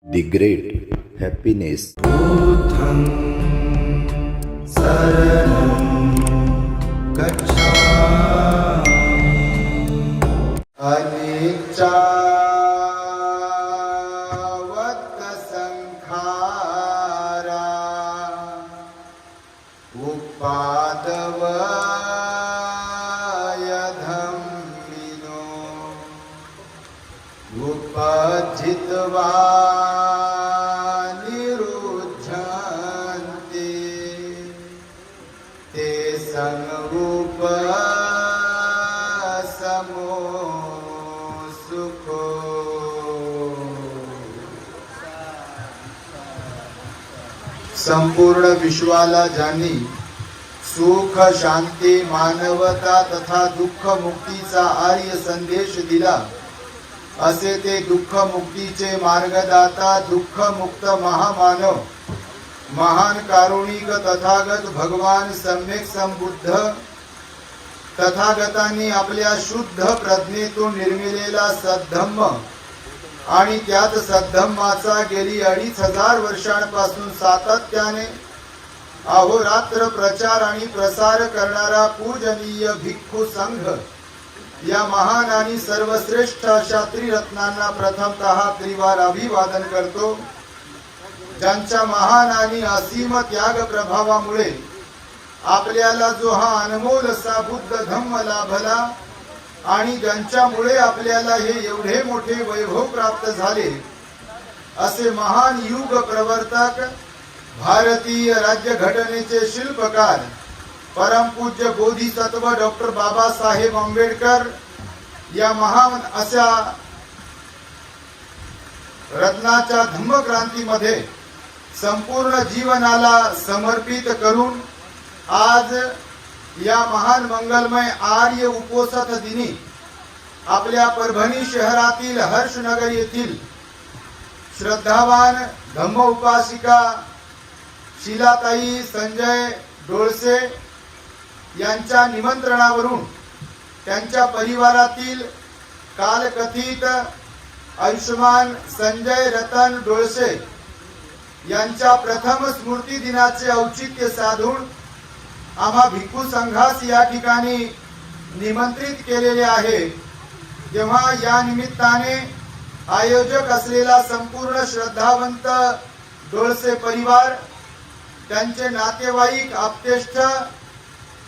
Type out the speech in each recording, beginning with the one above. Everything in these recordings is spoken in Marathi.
The great happiness. बुद्धं शरणं गच्छामि अनिच्चावत् संखारा उपादवय धम्मिनो उपजित्वा निरुद्धन्ते ते संरूप समो सुखो। संपूर्ण विश्वाला ज्यांनी सुख शांती मानवता तथा दुःख मुक्तीचा आर्य संदेश दिला असे ते दुःख मुक्तीचे मार्गदाता दुःख मुक्त महामानव महान कारुणिक तथागत भगवान सम्यक संबुद्ध तथागतांनी आपल्या शुद्ध प्रज्ञेतून निर्मिलेला सद्धम्म आणि त्यात सद्धम्माचा गेली 2500 वर्षांपासून सातत्याने अहोरात्र प्रचार आणि प्रसार करणारा पूजनीय भिक्खू संघ या महान आणि सर्वश्रेष्ठ अशा त्रिरत्नांना प्रथमतः त्रिवार अभिवादन करतो, ज्यांच्या महान आणि असीम त्याग प्रभावामुळे आपल्याला जो हा अनमोल असा बुद्ध धम्म लाभला आणि ज्यांच्यामुळे आपल्याला हे एवढे मोठे वैभव प्राप्त झाले असे महान युग प्रवर्तक भारतीय राज्यघटनेचे शिल्पकार परमपूज्य बोधिसत्व डॉक्टर बाबासाहेब आंबेडकर या महान अशा रत्नाच्या धम्मक्रांतीमध्ये संपूर्ण जीवनाला समर्पित करून आज या महान मंगलमय आर्य उपोषथ दिनी आपल्या परभणी शहरातील हर्षनगर येथील श्रद्धावान धम्म उपासिका शीलाताई संजय डोळसे यांच्या निमंत्रणावरून त्यांच्या परिवारातील कालकथित आयुष्मान संजय रतन डोळसे यांच्या प्रथम स्मृती दिनाचे औचित्य साधून आम्हा भिक्खू संघास या ठिकाणी निमंत्रित केलेले आहे। तेव्हा या निमित्ताने आयोजक असलेला संपूर्ण श्रद्धावंत डोळसे परिवार, त्यांचे नातेवाईक, आप्तेष्ट,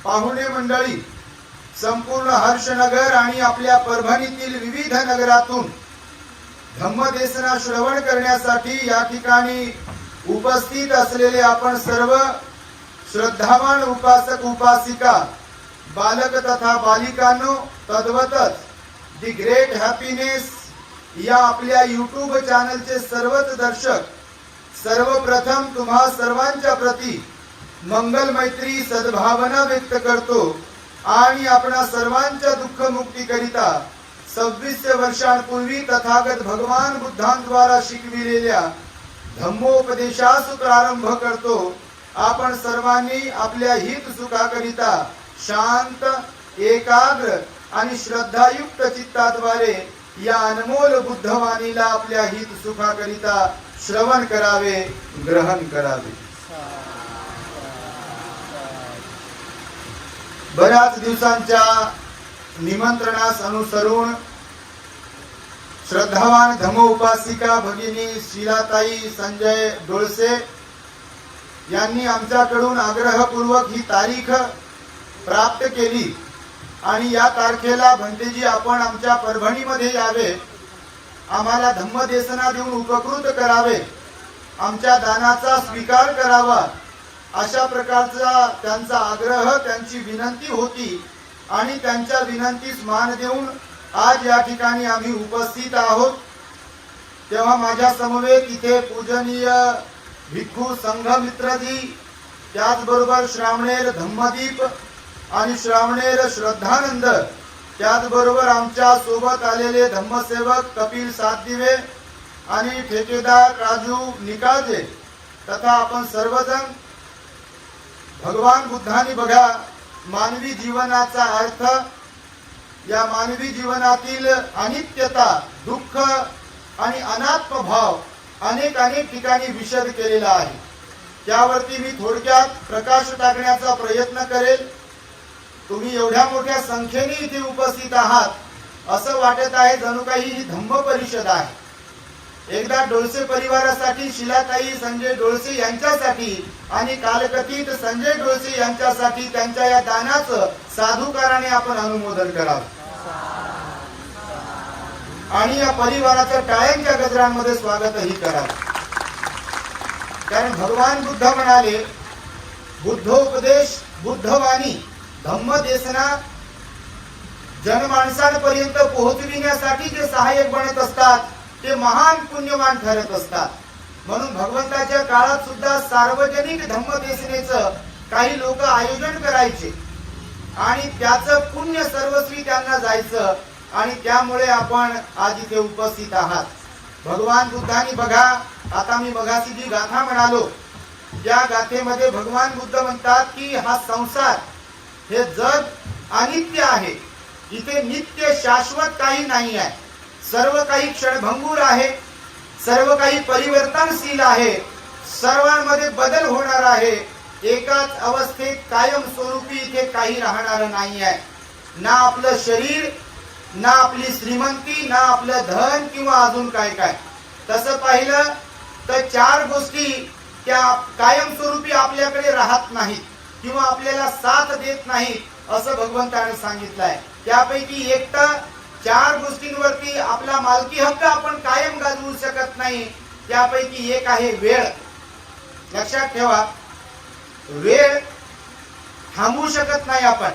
पाहुणे मंडळी, संपूर्ण हर्षनगर आणि आपल्या परभणीतील विविध नगरातून धम्मदेसना श्रवण करण्यासाठी या ठिकाणी उपस्थित असलेले आपण सर्व श्रद्धावान उपासक उपासिका, बालक तथा बालिकांनो, तद्वतच दी ग्रेट हॅपीनेस या आपल्या यूट्यूब चॅनलचे सर्वच दर्शक, सर्वप्रथम तुम्हा सर्वांच्या प्रती मंगल मैत्री सद्भावना व्यक्त करतो आणि आपणा सर्वांच्या दुःख मुक्ती करिता 26 वर्षांपूर्वी तथागत भगवान बुद्धांद्वारा शिकविलेल्या धम्मोपदेशास प्रारंभ करतो। आपण सर्वांनी आपल्या हित सुखाकरिता शांत, एकाग्र आणि श्रद्धायुक्त चित्ताद्वारे या अनमोल बुद्धवाणीला आपल्या हित सुखाकरिता श्रवण करावे, ग्रहण करावे। बऱ्याच दिवसांच्या निमंत्रणास अनुसरून श्रद्धावान धम्म उपासिका भगिनी शीलाताई संजय डोळसे यांनी आमच्याकडून आग्रहपूर्वक ही तारीख प्राप्त केली आणि या तारखेला भंतेजी आपण आमच्या परभणीमध्ये यावे, आम्हाला धम्मदेसना देऊन उपकृत करावे, आमच्या दानाचा स्वीकार करावा, अशा प्रकारचा त्यांचा आग्रह, त्यांची विनंती होती आणि त्यांच्या विनंतीस मान देऊन आज या ठिकाणी आम्ही उपस्थित आहोत। तेव्हा माझ्या समवेत इथे पूजनीय भिक्खू संघ मित्रजी, त्याचबरोबर श्रावणेर धम्मदीप आणि श्रावणेर श्रद्धानंद, त्याचबरोबर आमच्या सोबत आलेले धम्मसेवक कपिल सातदिवे आणि ठेकेदार राजू निकाळजे तथा आपण सर्वजण भगवान बुद्धांनी बघा मानवी जीवनाचा अर्थ, या मानवी जीवनातील अनित्यता, दुःख आणि अनात्म भाव अनेक अनेक ठिकाणी विशद केलेला आहे. त्यावरती मी थोडक्यात प्रकाश टाकण्याचा प्रयत्न करेल. तुम्ही एवढ्या मोठ्या संख्येने इथे उपस्थित आहात, असं वाटत आहे जणू काही ही धम्म परिषद आहे. एकदा डोळसे परिवारासाठी, शिलाताई संजय डोळसे यांच्यासाठी आणि कालकथित संजय डोळसे यांच्यासाठी त्यांच्या या दानाचं साधुकाराने आपण अनुमोदन करावं आणि या परिवाराचं टाळ्यांच्या गजरांमध्ये स्वागतही करावं. कारण भगवान बुद्ध म्हणाले, बुद्धोपदेश बुद्धवाणी धम्म देशना जनमानसांपर्यंत पोहोचविण्यासाठी जे सहाय्यक बनत असतात ते महान पुण्यवान ठरत असतात. म्हणून भगवंताच्या काळात सुद्धा सार्वजनिक धम्मदेशनेचं काही लोक आयोजन करायचे आणि त्याचं पुण्य सर्वस्वी त्यांना जायचं आणि त्यामुळे आपण आज इथे उपस्थित आहात. भगवान बुद्धांनी बघा, आता मी मगाशी जी गाथा म्हणालो त्या गाथेमध्ये भगवान बुद्ध म्हणतात की हा संसार, हे जग अनित्य आहे. इथे नित्य शाश्वत काही नाही आहे. सर्व काही क्षणभंगूर आहे, सर्व काही परिवर्तनशील आहे, सर्वांमध्ये बदल होणार आहे. एकाच अवस्थेत कायम स्वरूपी इथे काही राहणार नाही आहे. ना आपलं शरीर, ना आपली श्रीमंती, ना आपलं धन किंवा अजून काय काय. तसं पाहिलं तर चार गोष्टी त्या कायमस्वरूपी आपल्याकडे राहत नाहीत किंवा आपल्याला साथ देत नाहीत असं भगवंताने सांगितलंय. त्यापैकी एक तर चार गोष्टींवरती आपला मालकी हक्क आपण कायम गाजवू शकत नाही. त्यापैकी एक आहे वेळ. लक्षात ठेवा, वेळ थांबवू शकत नाही आपण.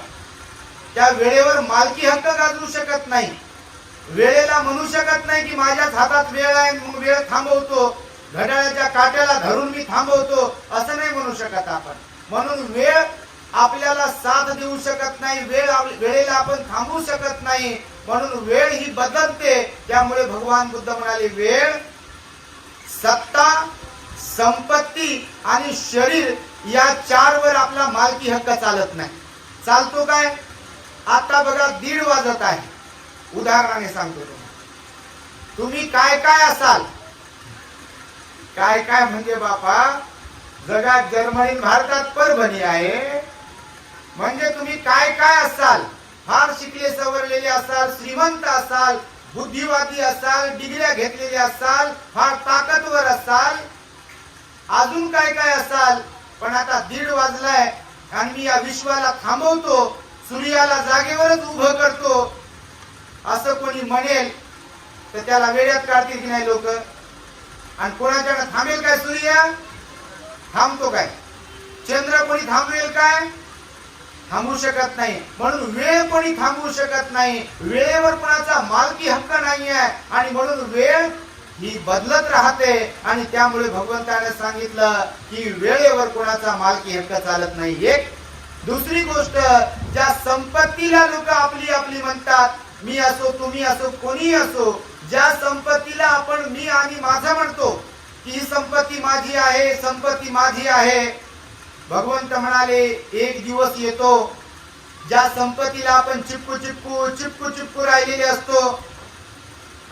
त्या वेळेवर मालकी हक्क गाजवू शकत नाही. वेळेला म्हणू शकत नाही की माझ्याच हातात वेळ आहे मग वेळ थांबवतो, घड्याळाच्या काट्याला धरून मी थांबवतो, असं नाही म्हणू शकत आपण. म्हणून वेळ आपल्याला साथ देऊ शकत नाही, वेळेला आपण थांबवू शकत नाही. म्हणून वेळ ही बदलते. त्यामुळे भगवान बुद्ध म्हणाले, वेळ, सत्ता, संपत्ती आणि शरीर या चार वर आपला मालकी हक्क चालत नाही. चालतो काय? आता बघा 1:30 वाजत आहे. उदाहरणाने सांगतो तुम्ही काय काय असाल. काय काय म्हणजे बापा, जगात जर्मनी भारतात परभणी आहे. म्हणजे तुम्ही काय काय असाल, फार शिकले सवरलेले असाल, श्रीमंत असाल, बुद्धिवादी असाल, डिग्र्या घेतलेले असाल, फार ताकदवर असाल, अजून काय काय असाल. पण आता 1:30 वाजलाय आणि मी या विश्वाला थांबवतो, सूर्याला जागेवरच उभं करतो असं कोणी म्हणेल तर त्याला वेड्यात काढतील की नाही लोक. आणि कोणाच्यानं थांबेल काय? सूर्य थांबतो काय? चंद्र कोणी थांबवेल काय? थांबू शकत नाही. म्हणून वेळ कोणी थांबवू शकत नाही. वेळेवर कोणाचा मालकी हक्क नाही आहे आणि म्हणून वेळ ही बदलत राहते. आणि त्यामुळे भगवंताने सांगितलं की वेळेवर कोणाचा मालकी हक्क चालत नाही. एक दुसरी गोष्ट, ज्या संपत्तीला लोक आपली आपली म्हणतात, मी असो तुम्ही असो कोणी असो, ज्या संपत्तीला आपण मी आणि माझं म्हणतो की ही संपत्ती माझी आहे, संपत्ती माझी आहे, भगवंत म्हणाले एक दिवस येतो ज्या संपत्तीला आपण चिपकू राहिलेले असतो.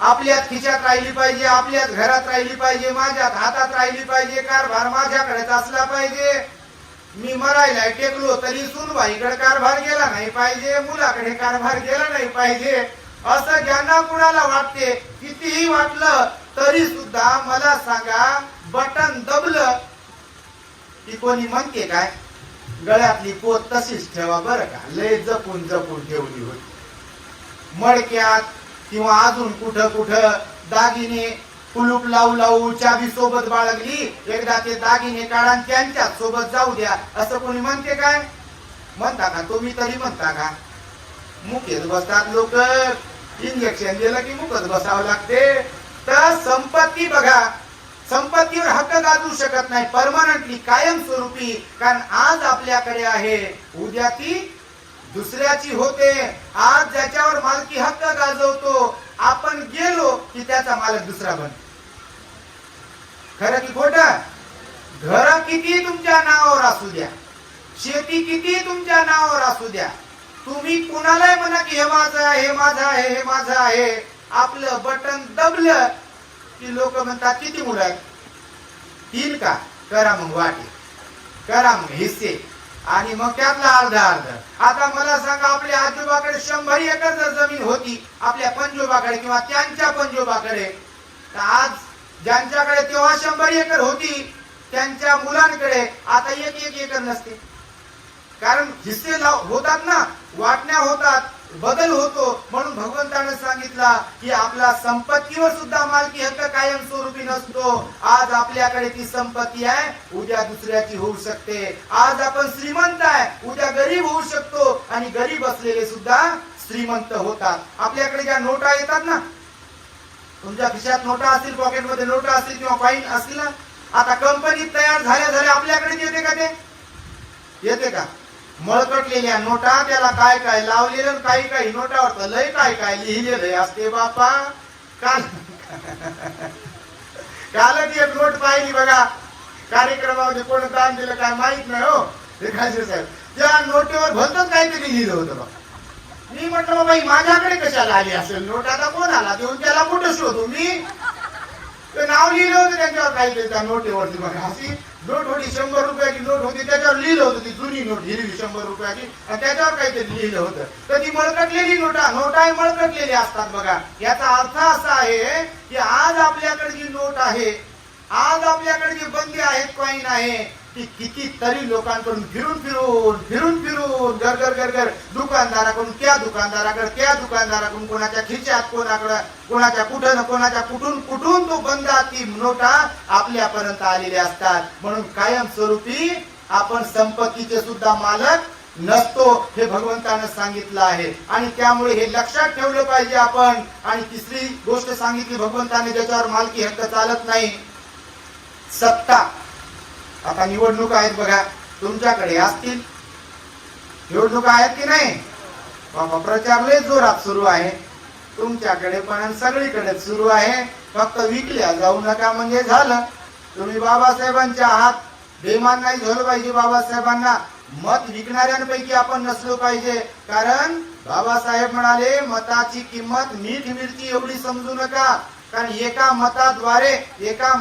आपल्याच खिशात राहिली पाहिजे, आपल्याच घरात राहिली पाहिजे, माझ्याच हातात राहिली पाहिजे, कारभार माझ्याकडेच असला पाहिजे. मी मरायला टेकलो तरी सुनबाईकडे कारभार गेला नाही पाहिजे, मुलाकडे कारभार गेला नाही पाहिजे, असं ज्यांना कुणाला वाटते. कितीही वाटलं तरी सुद्धा मला सांगा, बटन दबलं की कोणी म्हणते काय, गळ्यातली पोत तशीच ठेवा बरं का, लय जपून जपून ठेवली होती. मडक्यात किंवा अजून कुठं कुठं दागिने कुलूप लावू लावू चाबी सोबत बाळगली, एकदा ते दागिने काढा त्यांच्या सोबत जाऊ द्या असं कोणी म्हणते काय? म्हणता का? तुम्ही तरी म्हणता का? मुकेत बसतात लोक. इंजेक्शन दिलं की मुकत बसावं लागते. तर संपत्ती बघा, संपत्तीवर हक्क गाजवू शकत नाही परमनंटली, कायम स्वरूपी. कारण आज आपल्याकडे आहे, उद्या ती दुसऱ्याची होते. आज ज्याच्यावर मालकी हक्क गाजवतो आपण गेलो की त्याचा मालक दुसरा बनतो. खरं की खोटं? घर किती तुमच्या नावावर असू द्या, शेती किती तुमच्या नावावर असू द्या, तुम्ही कुणालाही म्हणा की हे माझं आहे, हे माझं आहे, हे माझं आहे, आपलं बटन दबलं की लोक म्हणतात किती मुलं आहेत? 3 का? करा मग वाटे, करा मग हिस्से, आणि मग त्यातला अर्धा अर्धा. आता मला सांगा, आपल्या आजोबाकडे 100 एकर जर जमीन होती आपल्या पंजोबाकडे किंवा त्यांच्या पंजोबाकडे, तर आज ज्यांच्याकडे तेव्हा 100 एकर होती त्यांच्या मुलांकडे आता 1 एकर नसते. कारण हिस्से होतात ना, वाटण्या होतात, बदल होतो. म्हणून भगवंताने सांगितला की आपला संपत्तीवर सुद्धा मालकी हक्क कायमस्वरूपी नसतो. आज आपल्याकडे ती संपत्ती आहे, उद्या दुसऱ्याची होऊ शकते. आज आपण श्रीमंत आहे, उद्या गरीब होऊ शकतो, आणि गरीब असलेले सुद्धा श्रीमंत होतात. आपल्याकडे ज्या नोटा येतात ना, तुमच्या खिशात नोटा असतील, पॉकेटमध्ये नोटा असतील किंवा कॉईन असतील ना, आता कंपनीत तयार झाल्या आपल्याकडे येते का? ते येते का? मळकटलेल्या नोटा, त्याला काय काय लावलेलं, काही काही नोटावर तर लय काय काय लिहिलेलं असते बापा. कालच एक नोट पाहिली बघा, कार्यक्रमामध्ये कोण दान दिलं काय माहित नाही हो, साहेब त्या नोटेवर भलतच काहीतरी लिहिलं होतं बघा. मी म्हटलं बाबा माझ्याकडे कशाला आली असेल नोट, आता कोणाला देऊन त्याला कुठं शोधू मी? ते नाव लिहिलं होतं त्यांच्यावर काहीतरी त्या नोटेवरती बघा. अशी नोट होती, 100 रुपयाची नोट होती, त्याच्यावर लिहिलं होतं, ती जुनी नोट हिरवी 100 रुपयाची, आणि त्याच्यावर काहीतरी लिहिलं होतं. तर ती मळकटलेली नोटा मळकटलेली असतात बघा. याचा अर्थ असा आहे की आज आपल्याकडे जी नोट आहे, आज आपल्याकडे जी बंदी आहेत, कॉईन आहे, ती कितीतरी लोकांकडून फिरून घर दुकानदाराकडून त्या दुकानदाराकडून कोणाच्या खिशात, कोणाच्या कुठून तो बंदा ती नोटा आपल्यापर्यंत आलेल्या असतात. म्हणून कायमस्वरूपी आपण संपत्तीचे सुद्धा मालक नसतो, हे भगवंतानं सांगितलं आहे. आणि त्यामुळे हे लक्षात ठेवलं पाहिजे आपण. आणि तिसरी गोष्ट सांगितली भगवंताने, ज्याच्यावर मालकी हक्क चालत नाही, सत्ता. आता निवडणुका आहेत बघा, तुमच्याकडे असतील निवडणुका आहेत की नाही? बाबा प्रचार लय जोरात सुरू आहे, तुमच्याकडे पण सगळीकडे सुरू आहे. फक्त विकल्या जाऊ नका म्हणजे झालं. तुम्ही बाबासाहेबांच्या आहात, बेमान नाही झालं पाहिजे बाबासाहेबांना. मत विकणाऱ्यांपैकी आपण नसलो पाहिजे. कारण बाबासाहेब म्हणाले, मताची किंमत मीठ मिरची एवढी समजू नका. कारण एका मताद्वारे, एका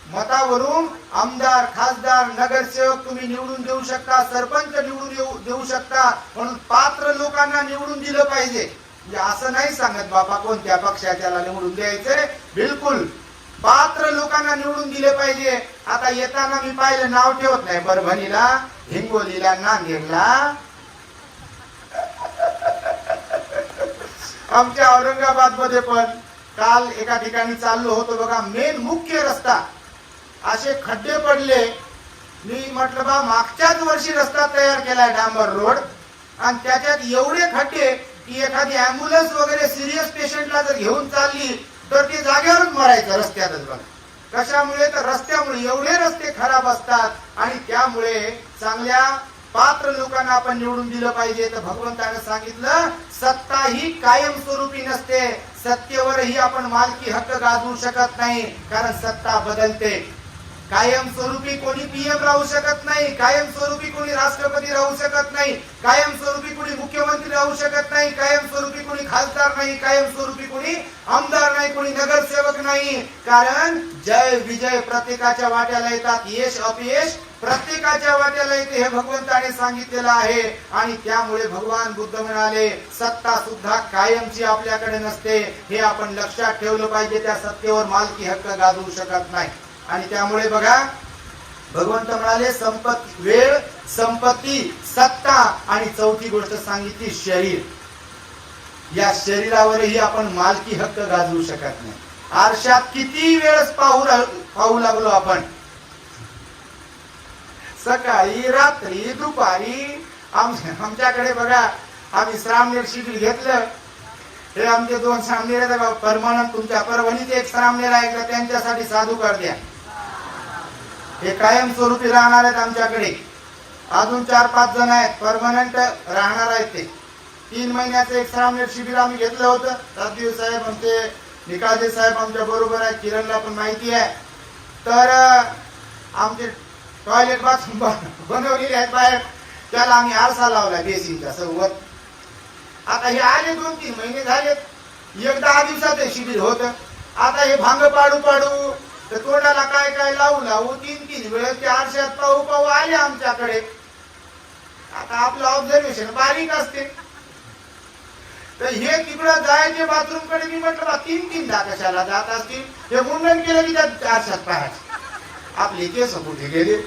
मतावरून आमदार, खासदार, नगरसेवक तुम्ही निवडून देऊ शकता, सरपंच निवडून देऊ शकता. म्हणून पात्र लोकांना निवडून दिलं पाहिजे. म्हणजे असं नाही सांगत बाबा कोणत्या पक्षाच्याला निवडून द्यायचंय, बिलकुल पात्र लोकांना निवडून दिले पाहिजे. आता येताना मी पाहिलं, नाव ठेवत नाही, परभणीला, हिंगोलीला, नांदेडला, आमच्या औरंगाबाद मध्ये पण काल एका ठिकाणी चाललो होतो बघा, मेन मुख्य रस्ता असे खड्डे पडले. मी म्हटलं बा मागच्याच वर्षी रस्ता तयार केलाय, डांबर रोड, आणि त्याच्यात एवढे खड्डे की एखादी अँब्युलन्स वगैरे सिरियस पेशंटला जर घेऊन चालली तर ते जागेवरच मरायचं रस्त्यातच बघा. कशामुळे? तर रस्त्यामुळे. एवढे रस्ते खराब असतात. आणि त्यामुळे चांगल्या पात्र लोकांना आपण निवडून दिलं पाहिजे. तर भगवंताने सांगितलं, सत्ता ही कायमस्वरूपी नसते, सत्तेवरही आपण मालकी हक्क गाजवू शकत नाही, कारण सत्ता बदलते. कायमस्वरूपी कोणी पीएम राहू शकत नाही, कायमस्वरूपी कोणी राष्ट्रपती राहू शकत नाही, कायमस्वरूपी कोणी मुख्यमंत्री राहू शकत नाही, कायमस्वरूपी कोणी खासदार नाही, कायमस्वरूपी कोणी आमदार नाही, कोणी नगरसेवक नाही. कारण जय विजय प्रत्येकाच्या वाट्याला येतात, यश अपयश प्रत्येकाच्या वाट्याला येते, हे भगवंताने सांगितलेलं आहे. आणि त्यामुळे भगवान बुद्ध म्हणाले, सत्ता सुद्धा कायमची आपल्याकडे नसते, हे आपण लक्षात ठेवलं पाहिजे. त्या सत्तेवर मालकी हक्क गाजवू शकत नाही. आणि त्यामुळे बघा, भगवंत म्हणाले, वेळ, संपत्ती, सत्ता, आणि चौथी गोष्ट सांगितली शरीर. या शरीरावरही आपण मालकी हक्क गाजवू शकत नाही. आरशात किती वेळेस पाहू लागलो आपण, सकाळी, रात्री, दुपारी. आमच्याकडे बघा, आम्ही श्रामणेर शिबिर घेतलं. हे आमचे 2 श्रामणेर आहेत परमानंट. तुमच्या परभणीचे एक श्रामणेर आहे, त्यांच्यासाठी साधू कर द्या. हे कायमस्वरूपी राहणार आहेत आमच्याकडे. अजून 4-5 जण आहेत परमनंट राहणार आहेत. ते 3 महिन्याचं एक श्रामणेर शिबिर आम्ही घेतलं होतं. राजदेव साहेब आमचे, निकाजे साहेब आमच्या बरोबर आहेत, किरणला पण माहिती आहे. तर आमचे टॉयलेट बाथरूम बनवलेले आहेत बाहेर, त्याला आम्ही आरसा लावला बेसिनच्या सोबत. आता हे आले 2-3 महिने झालेत. एक 10 दिवसाचं शिबिर होतं. आता हे भांग पाडू पाडू तर तोंडाला काय काय लावू लावू 3-3 वेळेस ते आरशात पाहू पाहू आले आमच्याकडे. आता आपलं ऑब्झर्वेशन बारीक असते. तर हे तिकडं जायचे बाथरूम कडे. मी म्हटलं बा 3-3दा कशाला जात असतील. हे मुंडन केलं की त्या आरशात पाहायचे आपले केस कुठे गेले,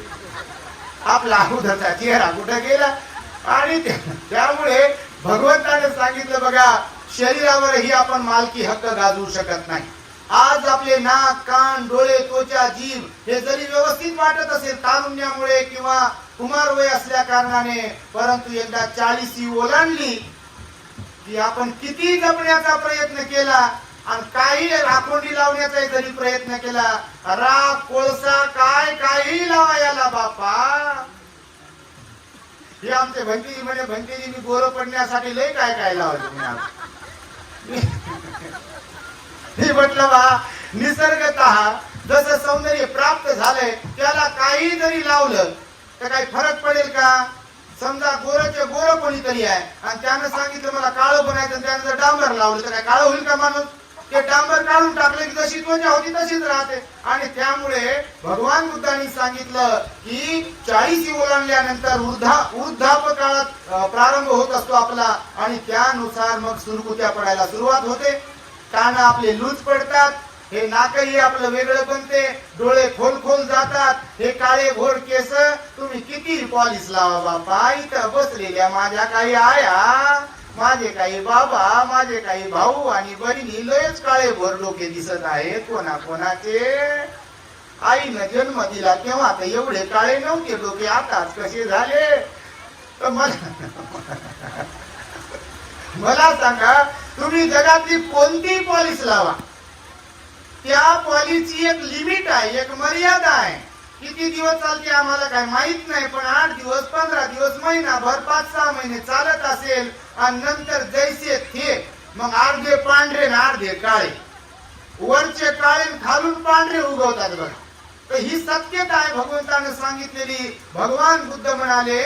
आपला अगोदरचा चेहरा कुठे गेला. आणि त्यामुळे भगवंताने सांगितलं बघा, शरीरावरही आपण मालकी हक्क गाजवू शकत नाही. आज आपले नाक, कान, डोळे, त्वचा, जीभ हे जरी व्यवस्थित वाटत असेल तारुण्यामुळे किंवा कुमार वय असल्या कारणाने, परंतु एकदा 40 ओलांडली की आपण किती जपण्याचा प्रयत्न केला आणि काही राखोंडी लावण्याचा जरी प्रयत्न केला, राख कोळसा काय काही लावा याला बापा. हे आमचे भंतेजी म्हणे, भंतेजी मी गोरं पडण्यासाठी लय काय काय लावलं. मी म्हटलं बा, निसर्गतः जसं सौंदर्य प्राप्त झालंय त्याला काही जरी लावलं तर काही फरक पडेल का. समजा गोरचे गोर कोणीतरी आहे आणि त्यानं सांगितलं मला काळं बनायचं, त्यानं जर डांबर लावलं तर काय काळं होईल का माणूस. ते डांबर काढून टाकले की जशी त्वचा होती तशीच राहते. आणि त्यामुळे भगवान बुद्धांनी सांगितलं की 40 ओलांडल्यानंतर वृद्धापकाळात प्रारंभ होत असतो आपला, आणि त्यानुसार मग सुरकुत्या पडायला सुरुवात होते. कान आपले लूज पडतात, हे नाकही आपलं वेगळं बनते, डोळे खोल खोल जातात, हे काळे घोड केस तुम्ही किती पॉलिश लावा बापा. इथं बसलेल्या माझ्या काही आया, माझे काही बाबा, माझे काही भाऊ आणि बहिणी लयच काळे भोर डोके दिसत आहेत कोणाकोणाचे. आईनं जन्म दिला तेव्हा तर एवढे काळे नव्हते डोके, आताच कसे झाले. तर मला सांगा, तुम्ही जगातली कोणती पॉलिश लावा, त्या पॉलिशची एक लिमिट आहे, एक मर्यादा आहे. किती दिवस चालते आम्हाला काय माहित नाही, पण 8 दिवस, 15 दिवस, महिनाभर, 5-6 महिने चालत असेल आणि नंतर जैसे थे मग अर्धे पांढरे ना अर्धे काळे, वरचे काळे खालून पांढरे उगवतात बघा. तर ही सत्यता आहे भगवंताने सांगितलेली. भगवान बुद्ध म्हणाले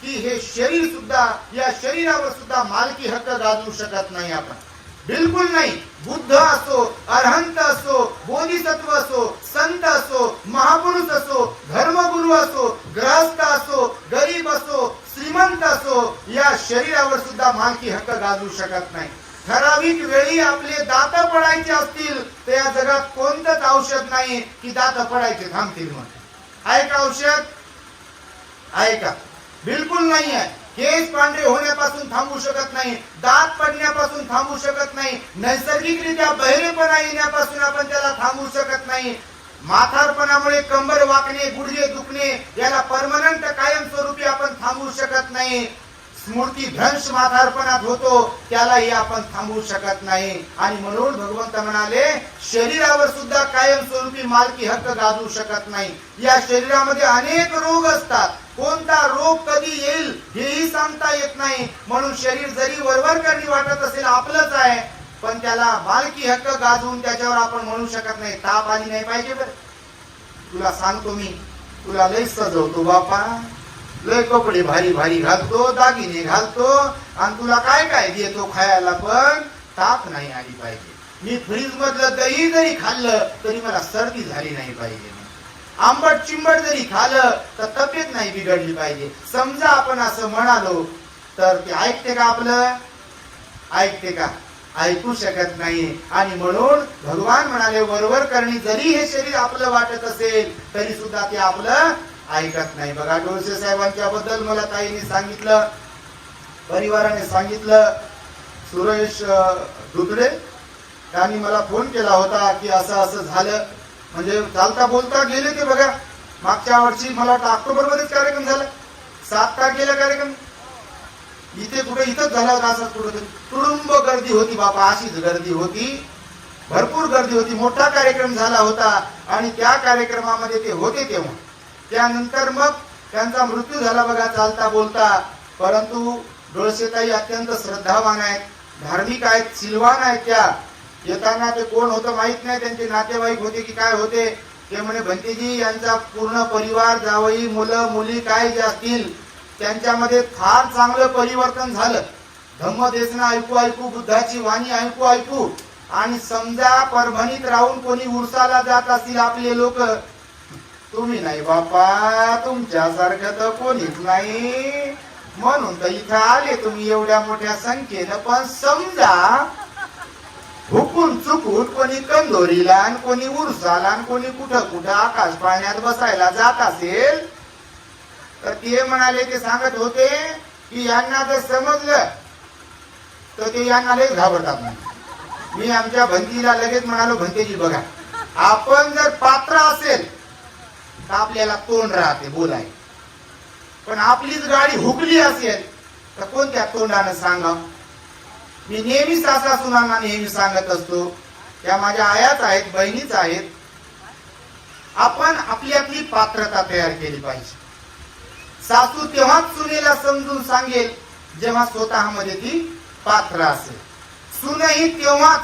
की हे शरीर सुद्धा, या शरीरावर सुद्धा मालकी हक्क गाजवू शकत नाही आपण, बिलकुल नाही. बुद्ध असो, अरहंत असो, बोधिसत्व असो, संत असो, महापुरुष असो, धर्मगुरु असो, ग्रहस्थ असो, गरीब असो, श्रीमंत असो, या शरीरावर सुद्धा मालकी हक्क गाजवू शकत नाही. ठराविक वेळी आपले दात पडायचे असतील तर या जगात कोणतंच औषध नाही की दात पडायचे थांबतील म्हणून. आहे का औषध? आहे का? बिलकुल नाही आहे. केस पांढरे होण्यापासून थांबू शकत नाही, दात पडण्यापासून थांबू शकत नाही, नैसर्गिकरित्या बहिरेपणा येण्यापासून आपण त्याला थांबू शकत नाही. म्हातारपणामुळे कंबर वाकणे, गुडघे दुखणे याला परमनंट कायमस्वरूपी आपण थांबू शकत नाही. स्मृती भ्रंश म्हातारपणात होतो, त्यालाही आपण थांबवू शकत नाही. आणि म्हणून भगवंत म्हणाले, शरीरावर सुद्धा कायमस्वरूपी मालकी हक्क गाजवू शकत नाही. या शरीरामध्ये अनेक रोग असतात, कोणता रोग कधी येईल हेही सांगता येत नाही. म्हणून शरीर जरी वरवरकरणी वाटत असेल आपलंच आहे, पण त्याला मालकी हक्क गाजवून त्याच्यावर आपण म्हणू शकत नाही. ताप आली नाही पाहिजे बरं, तुला सांगतो मी, तुला लय सजवतो बापा, लय कपडे भारी भारी घालतो, दागिने घालतो आणि तुला काय काय देतो खायला, पण ताप नाही आली पाहिजे. मी फ्रीज मधलं दही जरी खाल्लं तरी मला सर्दी झाली नाही पाहिजे. आंबट चिंबट जरी खाल्लं तर तब्येत नाही बिघडली पाहिजे. समजा आपण असं म्हणालो तर ते ऐकते का आपलं? ऐकते का? ऐकू शकत नाही. आणि म्हणून भगवान म्हणाले, वरवर करणी जरी हे शरीर आपलं वाटत असेल तरी सुद्धा ते आपलं ऐकत नाही. बघा, डोळसे साहेबांच्या बद्दल मला ताईने सांगितलं, परिवाराने सांगितलं, सुरेश दुधडे त्यांनी मला फोन केला होता की असं असं झालं. म्हणजे चालता बोलता गेले ते. बघा, मागच्या वर्षी मला वाटतं ऑक्टोबर मध्येच कार्यक्रम झाला, 7 तारखेला कार्यक्रम इथे कुठे इथंच झाला होता. असंच कुठं तुडुंब गर्दी होती बापा, अशीच गर्दी होती, भरपूर गर्दी होती. मोठा कार्यक्रम झाला होता आणि त्या कार्यक्रमामध्ये ते होते तेव्हा. त्यानंतर मग त्यांचा मृत्यू झाला बघा, चालता बोलता. परंतु डोळसेताई अत्यंत श्रद्धावान आहेत, धार्मिक आहेत, सिलवान आहेत. त्या येताना ते कोण होतं माहित नाही, त्यांचे नातेवाईक होते की काय होते. ते म्हणे, भंतेजी यांचा पूर्ण परिवार, जावई, मुलं मुली काय जे असतील त्यांच्यामध्ये फार चांगलं परिवर्तन झालं. धम्मदेशना ऐकू ऐकू, बुद्धाची वाणी ऐकू ऐकू आणि समजा परभणीत राहून कोणी उरसाला जात असतील आपले लोक, तुम्ही नाही बापा, तुमच्यासारखं तर कोणीच नाही, म्हणून तर इथं आले तुम्ही एवढ्या मोठ्या संख्येनं. पण समजा हुकून चुकून कोणी कंदोरीला आणि कोणी उरसाला आणि कोणी कुठं कुठं आकाश पाळण्यात बसायला जात असेल तर ते म्हणाले, ते सांगत होते की यांना जर समजलं तर ते यांना लगेच घाबरतात. मी आमच्या भंतीला लगेच म्हणालो, भंतेजी बघा, आपण जर पात्र असेल तर आपल्याला तोंड राहते बोलाय, पण आपलीच गाडी हुकली असेल तर कोणत्या तोंडानं सांगा. मी नेहमी सासा सुनांना नेहमी सांगत असतो, त्या माझ्या आयाच आहेत, बहिणीच आहेत, आपण आपली पात्रता तयार केली पाहिजे. सासू तेव्हाच सुनेला समजून सांगेल जेव्हा स्वतःमध्ये ती पात्र असेल. सूनही तेव्हाच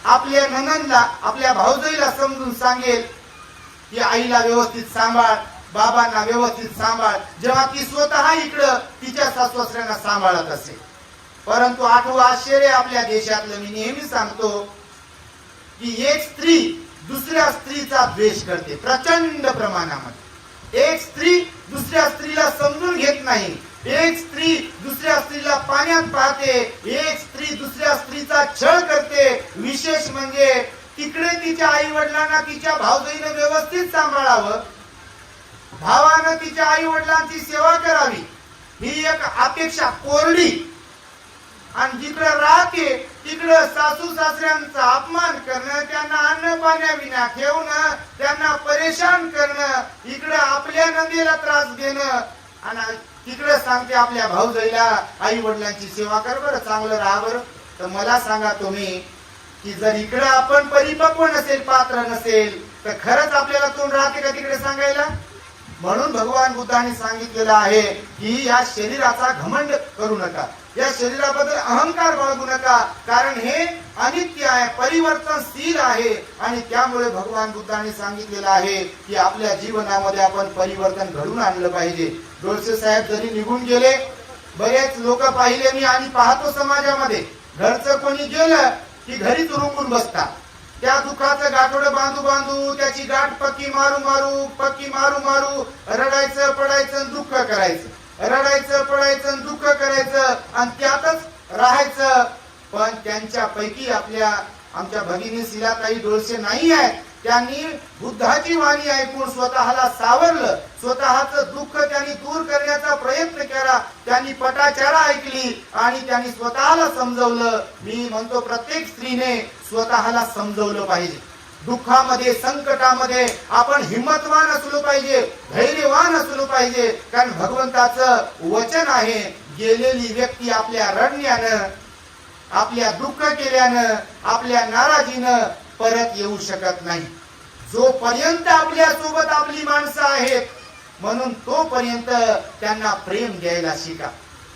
आपल्या नणंदला, आपल्या भाऊजाईला समजून सांगेल की आईला व्यवस्थित सांभाळ, बाबांना व्यवस्थित सांभाळ, जेव्हा ती स्वतः इकडं तिच्या सासू-सासऱ्यांना सांभाळत असेल. परंतु आठवं आश्चर्य आपल्या देशातलं, मी नेहमी सांगतो की एक स्त्री दुसऱ्या स्त्रीचा द्वेष करते प्रचंड प्रमाणामध्ये. एक स्त्री दुसऱ्या स्त्रीला समजून घेत नाही, एक स्त्री दुसऱ्या स्त्रीला पाण्यात पाहते, एक स्त्री दुसऱ्या स्त्रीचा छळ करते. विशेष म्हणजे तिकडे तिच्या आई वडिलांना तिच्या भावजाईनं व्यवस्थित सांभाळावं, भावानं तिच्या आई वडिलांची सेवा करावी, ही एक अपेक्षा कोरडी. आणि जिकडं राहते तिकडं सासू सासऱ्यांचा अपमान करणं, त्यांना अन्न पाण्याविना ठेवणं, त्यांना परेशान करणं, इकडं आपल्या नंदीला त्रास देणं, आणि तिकडं सांगते आपल्या भाऊजाईला आई वडिलांची सेवा कर बरं, चांगलं राहा बरं. तर मला सांगा तुम्ही की जर इकडं आपण परिपक्व नसेल, पात्र नसेल, तर खरंच आपल्याला तोंड राहते का तिकडे सांगायला? म्हणून भगवान बुद्धांनी सांगितलेलं आहे की या शरीराचा घमंड करू नका, या शरीराबद्दल अहंकार बाळगू नका, कारण हे अनित्य आहे, परिवर्तनशील आहे. आणि त्यामुळे भगवान बुद्धांनी सांगितलेलं आहे की आपल्या जीवनामध्ये आपण परिवर्तन घडून आणलं पाहिजे. डोळसे साहेब जरी निघून गेले, बरेच लोक पाहिले मी आणि पाहतो समाजामध्ये, घरचं कोणी गेलं की घरीच रुकून बसतात. त्या दुःखाचं गाठोडं बांधू बांधू, त्याची गाठ पक्की मारू मारू रडायचं पडायचं, दुःख करायचं, रडायचं पडायचं, दुःख करायचं, आणि त्यातच राहायचं. पण त्यांच्यापैकी आमच्या भगिनी शिलाताई डोळसे नाही आहेत, त्यांनी बुद्धाची वाणी ऐकून स्वतःला सावरलं, स्वतःचं दुःख त्यांनी दूर करण्याचा प्रयत्न केला, त्यांनी पटाचारा ऐकली आणि त्यांनी स्वतःला समजवलं. मी म्हणतो प्रत्येक स्त्रीने स्वतःला समजवलं पाहिजे. दुःखामध्ये, संकटामध्ये आपण हिम्मतवान असलो पाहिजे, धैर्यवान असलो पाहिजे, कारण भगवंताचं वचन आहे, गेलेली व्यक्ती आपल्या रडण्यानं, आपल्या दुःख केल्यानं, आपल्या नाराजीनं परत येऊ शकत नाही. जोपर्यंत आपल्या सोबत आपली माणसं आहेत, म्हणून तोपर्यंत त्यांना प्रेम द्यायला शिका,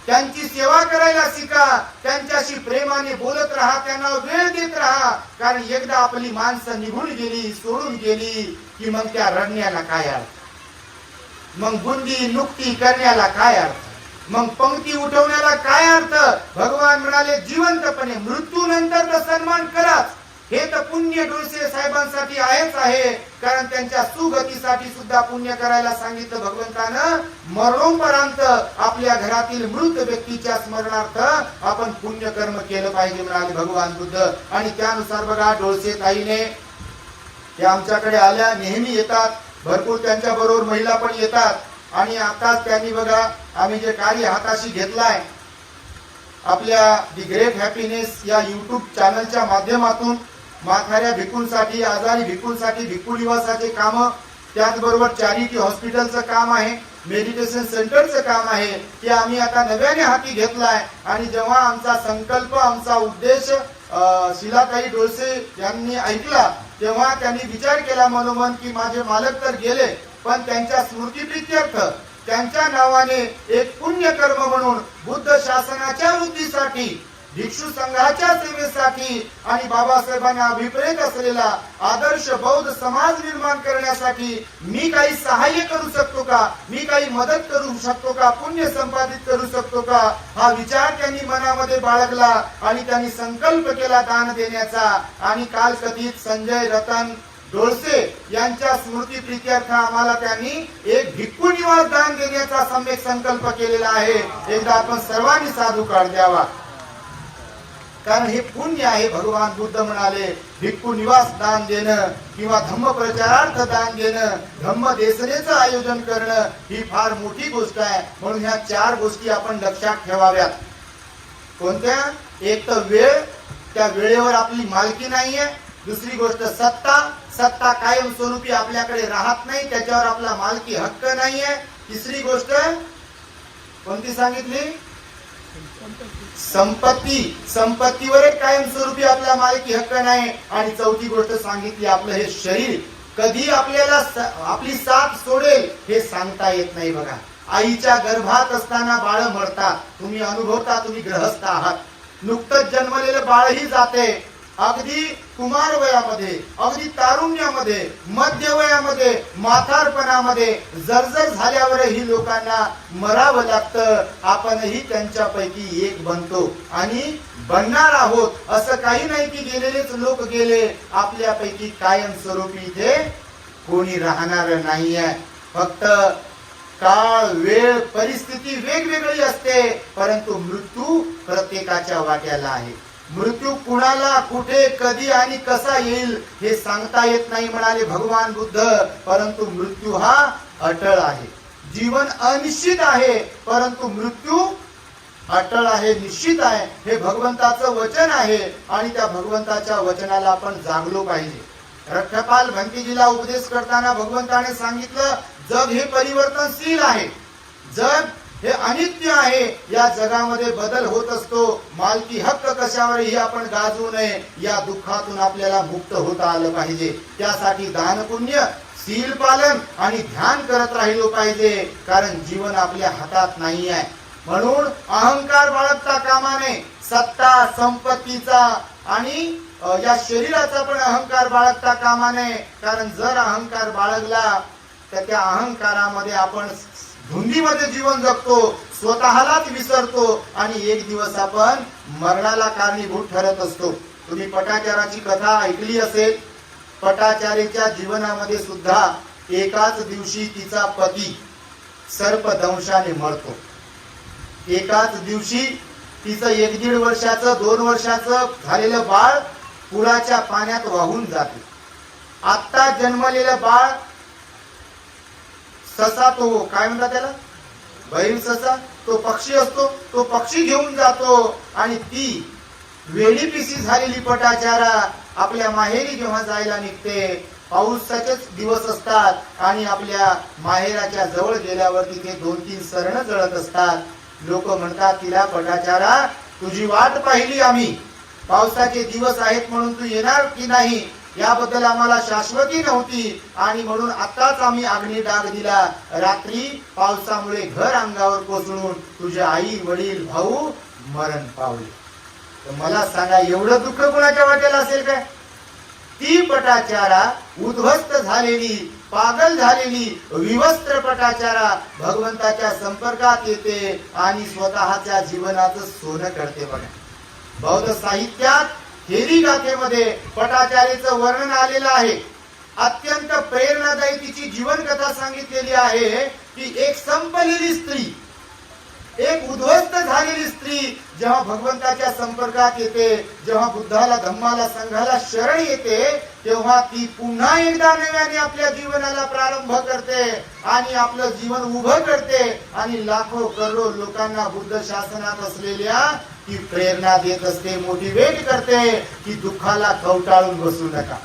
त्यांची सेवा करायला शिका, त्यांच्याशी प्रेमाने बोलत राहा, त्यांना वेळ देत राहा. कारण एकदा आपली माणसं निघून गेली, सोडून गेली की मग त्या रडण्याला काय अर्थ, मग बुंदी नुकती करण्याला काय अर्थ, मग पंक्ती उठवण्याला काय अर्थ. भगवान म्हणाले जिवंतपणे, मृत्यूनंतर तर सन्मान कराच. हे तर पुण्य डोळसे साहेबांसाठी आहेच आहे, कारण त्यांच्या सुगतीसाठी सुद्धा पुण्य करायला सांगितलं भगवंतानं. मरणोपरांत आपल्या घरातील मृत व्यक्तीच्या स्मरणार्थ आपण पुण्य कर्म केलं पाहिजे म्हणाले भगवान बुद्ध. आणि त्यानुसार बघा, डोळसे ताईने ते आमच्याकडे आल्या, नेहमी येतात, भरपूर त्यांच्या बरोबर महिला पण येतात. आणि आताच त्यांनी बघा, आम्ही जे कार्य हाताशी घेतलाय, आपल्या दी ग्रेट हॅपीनेस या युट्यूब चॅनलच्या माध्यमातून म्हाताऱ्या भिक्खूंसाठी, आजारी भिक्खूंसाठी भिक्खू निवासाचे काम, त्याचबरोबर चॅरिटी हॉस्पिटलचं काम आहे, मेडिटेशन सेंटरचं काम आहे, ते आम्ही आता नव्याने हाती घेतलाय. आणि जेव्हा आमचा संकल्प, आमचा उद्देश शिलाताई डोळसे यांनी ऐकला, तेव्हा त्यांनी विचार केला मनोमन की माझे मालक तर गेले, पण त्यांच्या स्मृतीप्रित्यर्थ, त्यांच्या नावाने एक पुण्यकर्म म्हणून बुद्ध शासनाच्या वृद्धीसाठी भिक्षू संघाच्या सेवेसाठी आणि बाबासाहेबांना अभिप्रेत असलेला आदर्श बौद्ध समाज निर्माण करण्यासाठी मी काही सहाय्य करू शकतो का, मी काही मदत करू शकतो का, पुण्य संपादित करू शकतो का, हा विचार त्यांनी मनामध्ये बाळगला आणि त्यांनी संकल्प केला दान देण्याचा. आणि काल कथित संजय रतन डोळसे यांच्या स्मृती प्रीत्यर्थ आम्हाला त्यांनी एक भिक्खू निवास दान देण्याचा सम्यक संकल्प केलेला आहे. एकदा आपण सर्वांनी साधुकार द्यावा, कारण हे पुण्य आहे. भगवान बुद्ध म्हणाले भिक्खू निवास दान देणं किंवा धम्म प्रचारार्थ दान देणं, धम्म देसनेचं आयोजन करणं ही फार मोठी गोष्ट आहे. म्हणून ह्या 4 गोष्टी आपण लक्षात ठेवाव्यात. कोणत्या? एक तर वेळ, त्या वेळेवर आपली मालकी नाहीये. दुसरी गोष्ट सत्ता, सत्ता कायमस्वरूपी आपल्याकडे राहत नाही, त्याच्यावर आपला मालकी हक्क नाहीये. तिसरी गोष्ट कोणती सांगितली? संपत्ती, संपत्तीवर कायमस्वरूपी आपला मालकी हक्क नाही. आणि चौथी गोष्ट सांगितली आपलं हे शरीर कधी आपल्याला आपली साथ सोडेल हे सांगता येत नाही. बघा, आईच्या गर्भात असताना बाळ मरतात, तुम्ही अनुभवता, तुम्ही ग्रहस्थ आहात. नुकतंच जन्मलेलं बाळही जाते. अगदी कुमार वयामध्ये, अगदी तारुण्यामध्ये, मध्य वयामध्ये, म्हातारपणामध्ये जर्जर झाल्यावरही लोकांना मरावं लागतं. आपणही त्यांच्यापैकी एक बनतो आणि बनणार आहोत. असं काही नाही की गेलेलेच लोक गेले, आपल्यापैकी कायमस्वरूपी इथे कोणी राहणार नाहीये. फक्त काळ, वेळ, परिस्थिती वेगवेगळी असते, परंतु मृत्यू प्रत्येकाच्या वाट्याला आहे. मृत्यू कुणाला, कुठे, कधी आणि कसा येईल हे सांगता येत नाही म्हणाले भगवान बुद्ध. परंतु मृत्यू हा अटळ आहे. जीवन अनिश्चित आहे, परंतु मृत्यू अटळ आहे, निश्चित आहे. हे भगवंताचं वचन आहे आणि त्या भगवंताच्या वचनाला आपण जागलो पाहिजे. रक्षपाल भंतीजीला उपदेश करताना भगवंताने सांगितलं, जग हे परिवर्तनशील आहे, जग हे अनित्य आहे, या जगामध्ये बदल होत असतो. मालकी हक्क कशावरही आपण गाजवू नये. या दुःखातून आपल्याला मुक्त होता आलं पाहिजे. त्यासाठी दान पुण्य, शील पालन आणि ध्यान करत राहिलो पाहिजे, कारण जीवन आपल्या हातात नाही आहे. म्हणून अहंकार बाळगता कामा नये. सत्ता, संपत्तीचा आणि या शरीराचा पण अहंकार बाळगता कामा नये, कारण जर अहंकार बाळगला तर त्या अहंकारामध्ये आपण धुंदीमध्ये जीवन जगतो, स्वतःलाच विसरतो आणि एक दिवस आपण मरणाला कारणीभूत ठरत असतो. तुम्ही पटाचाराची कथा ऐकली असेल. पटाचारीच्या जीवनामध्ये सुद्धा एकाच दिवशी तिचा पती सर्पदंशाने मरतो. एकाच दिवशी तिचं 1-1.5 वर्षाचं, 2 वर्षाचं झालेलं बाळ पुराच्या पाण्यात वाहून जाते. आत्ता जन्मलेलं बाळ, ससा, तो काय म्हणतात त्याला, बैल ससा, तो पक्षी असतो, तो पक्षी घेऊन जातो. आणि ती वेडी पिसी झालेली पटाचारा आपल्या माहेरी जेव्हा जायला निघते, पावसाचेच दिवस असतात आणि आपल्या माहेराच्या जवळ गेल्यावर तिथे 2-3 सरण जळत असतात. लोक म्हणतात तिला, पटाचारा तुझी वाट पाहिली आम्ही, पावसाचे दिवस आहेत म्हणून तू येणार की नाही याबद्दल आम्हाला शाश्वती नव्हती आणि म्हणून आताच आम्ही अग्नी डाग दिला. रात्री पावसामुळे घर अंगावर कोसळून तुझे आई, वडील, भाऊ मरण पावले. तर मला सांगा, एवढं दुःख कोणाच्या वाट्याला असेल काय? ती पटाचारा, उद्ध्वस्त झालेली, पागल झालेली, विवस्त्र पटाचारा भगवंताच्या संपर्कात येते आणि स्वतःच्या जीवनाचं सोनं करते. बघा, बौद्ध साहित्यात हेरी गाथेमध्ये पटाचारीचं वर्णन आलेलं आहे. अत्यंत प्रेरणादायी तिची जीवन कथा सांगितलेली आहे की एक संपलेली स्त्री, एक उद्ध्वस्त झालेली स्त्री जेव्हा भगवंताच्या संपर्कात येते, जेव्हा बुद्धाला, धम्माला, संघाला शरण येते, तेव्हा ती पुन्हा एकदा नव्याने आपल्या जीवनाला प्रारंभ करते आणि आपलं जीवन उभं करते आणि लाखो करोडो लोकांना बुद्ध शासनात असलेल्या ती प्रेरणा देत असते, मोटिवेट करते की दुःखाला कवटाळून बसू नका,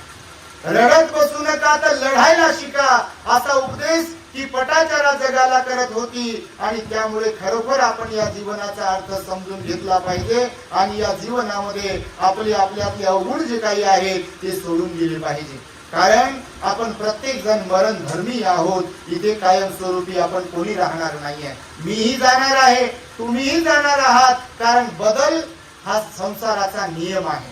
रडत बसू नका, तर लढायला शिका. असा उपदेश ती पटाचारा जगाला करत होती आणि त्यामुळे खरोखर आपण या जीवनाचा अर्थ समजून घेतला पाहिजे आणि या जीवनामध्ये आपल्यातले अवगुण जे काही आहेत ते सोडून गेले पाहिजे. कारण आपण प्रत्येक जण मरण धर्मी आहोत. इथे कायमस्वरूपी आपण कोणी राहणार नाहीये. मीही जाणार आहे, तुम्हीही जाणार आहात. कारण बदल हा संसाराचा नियम आहे.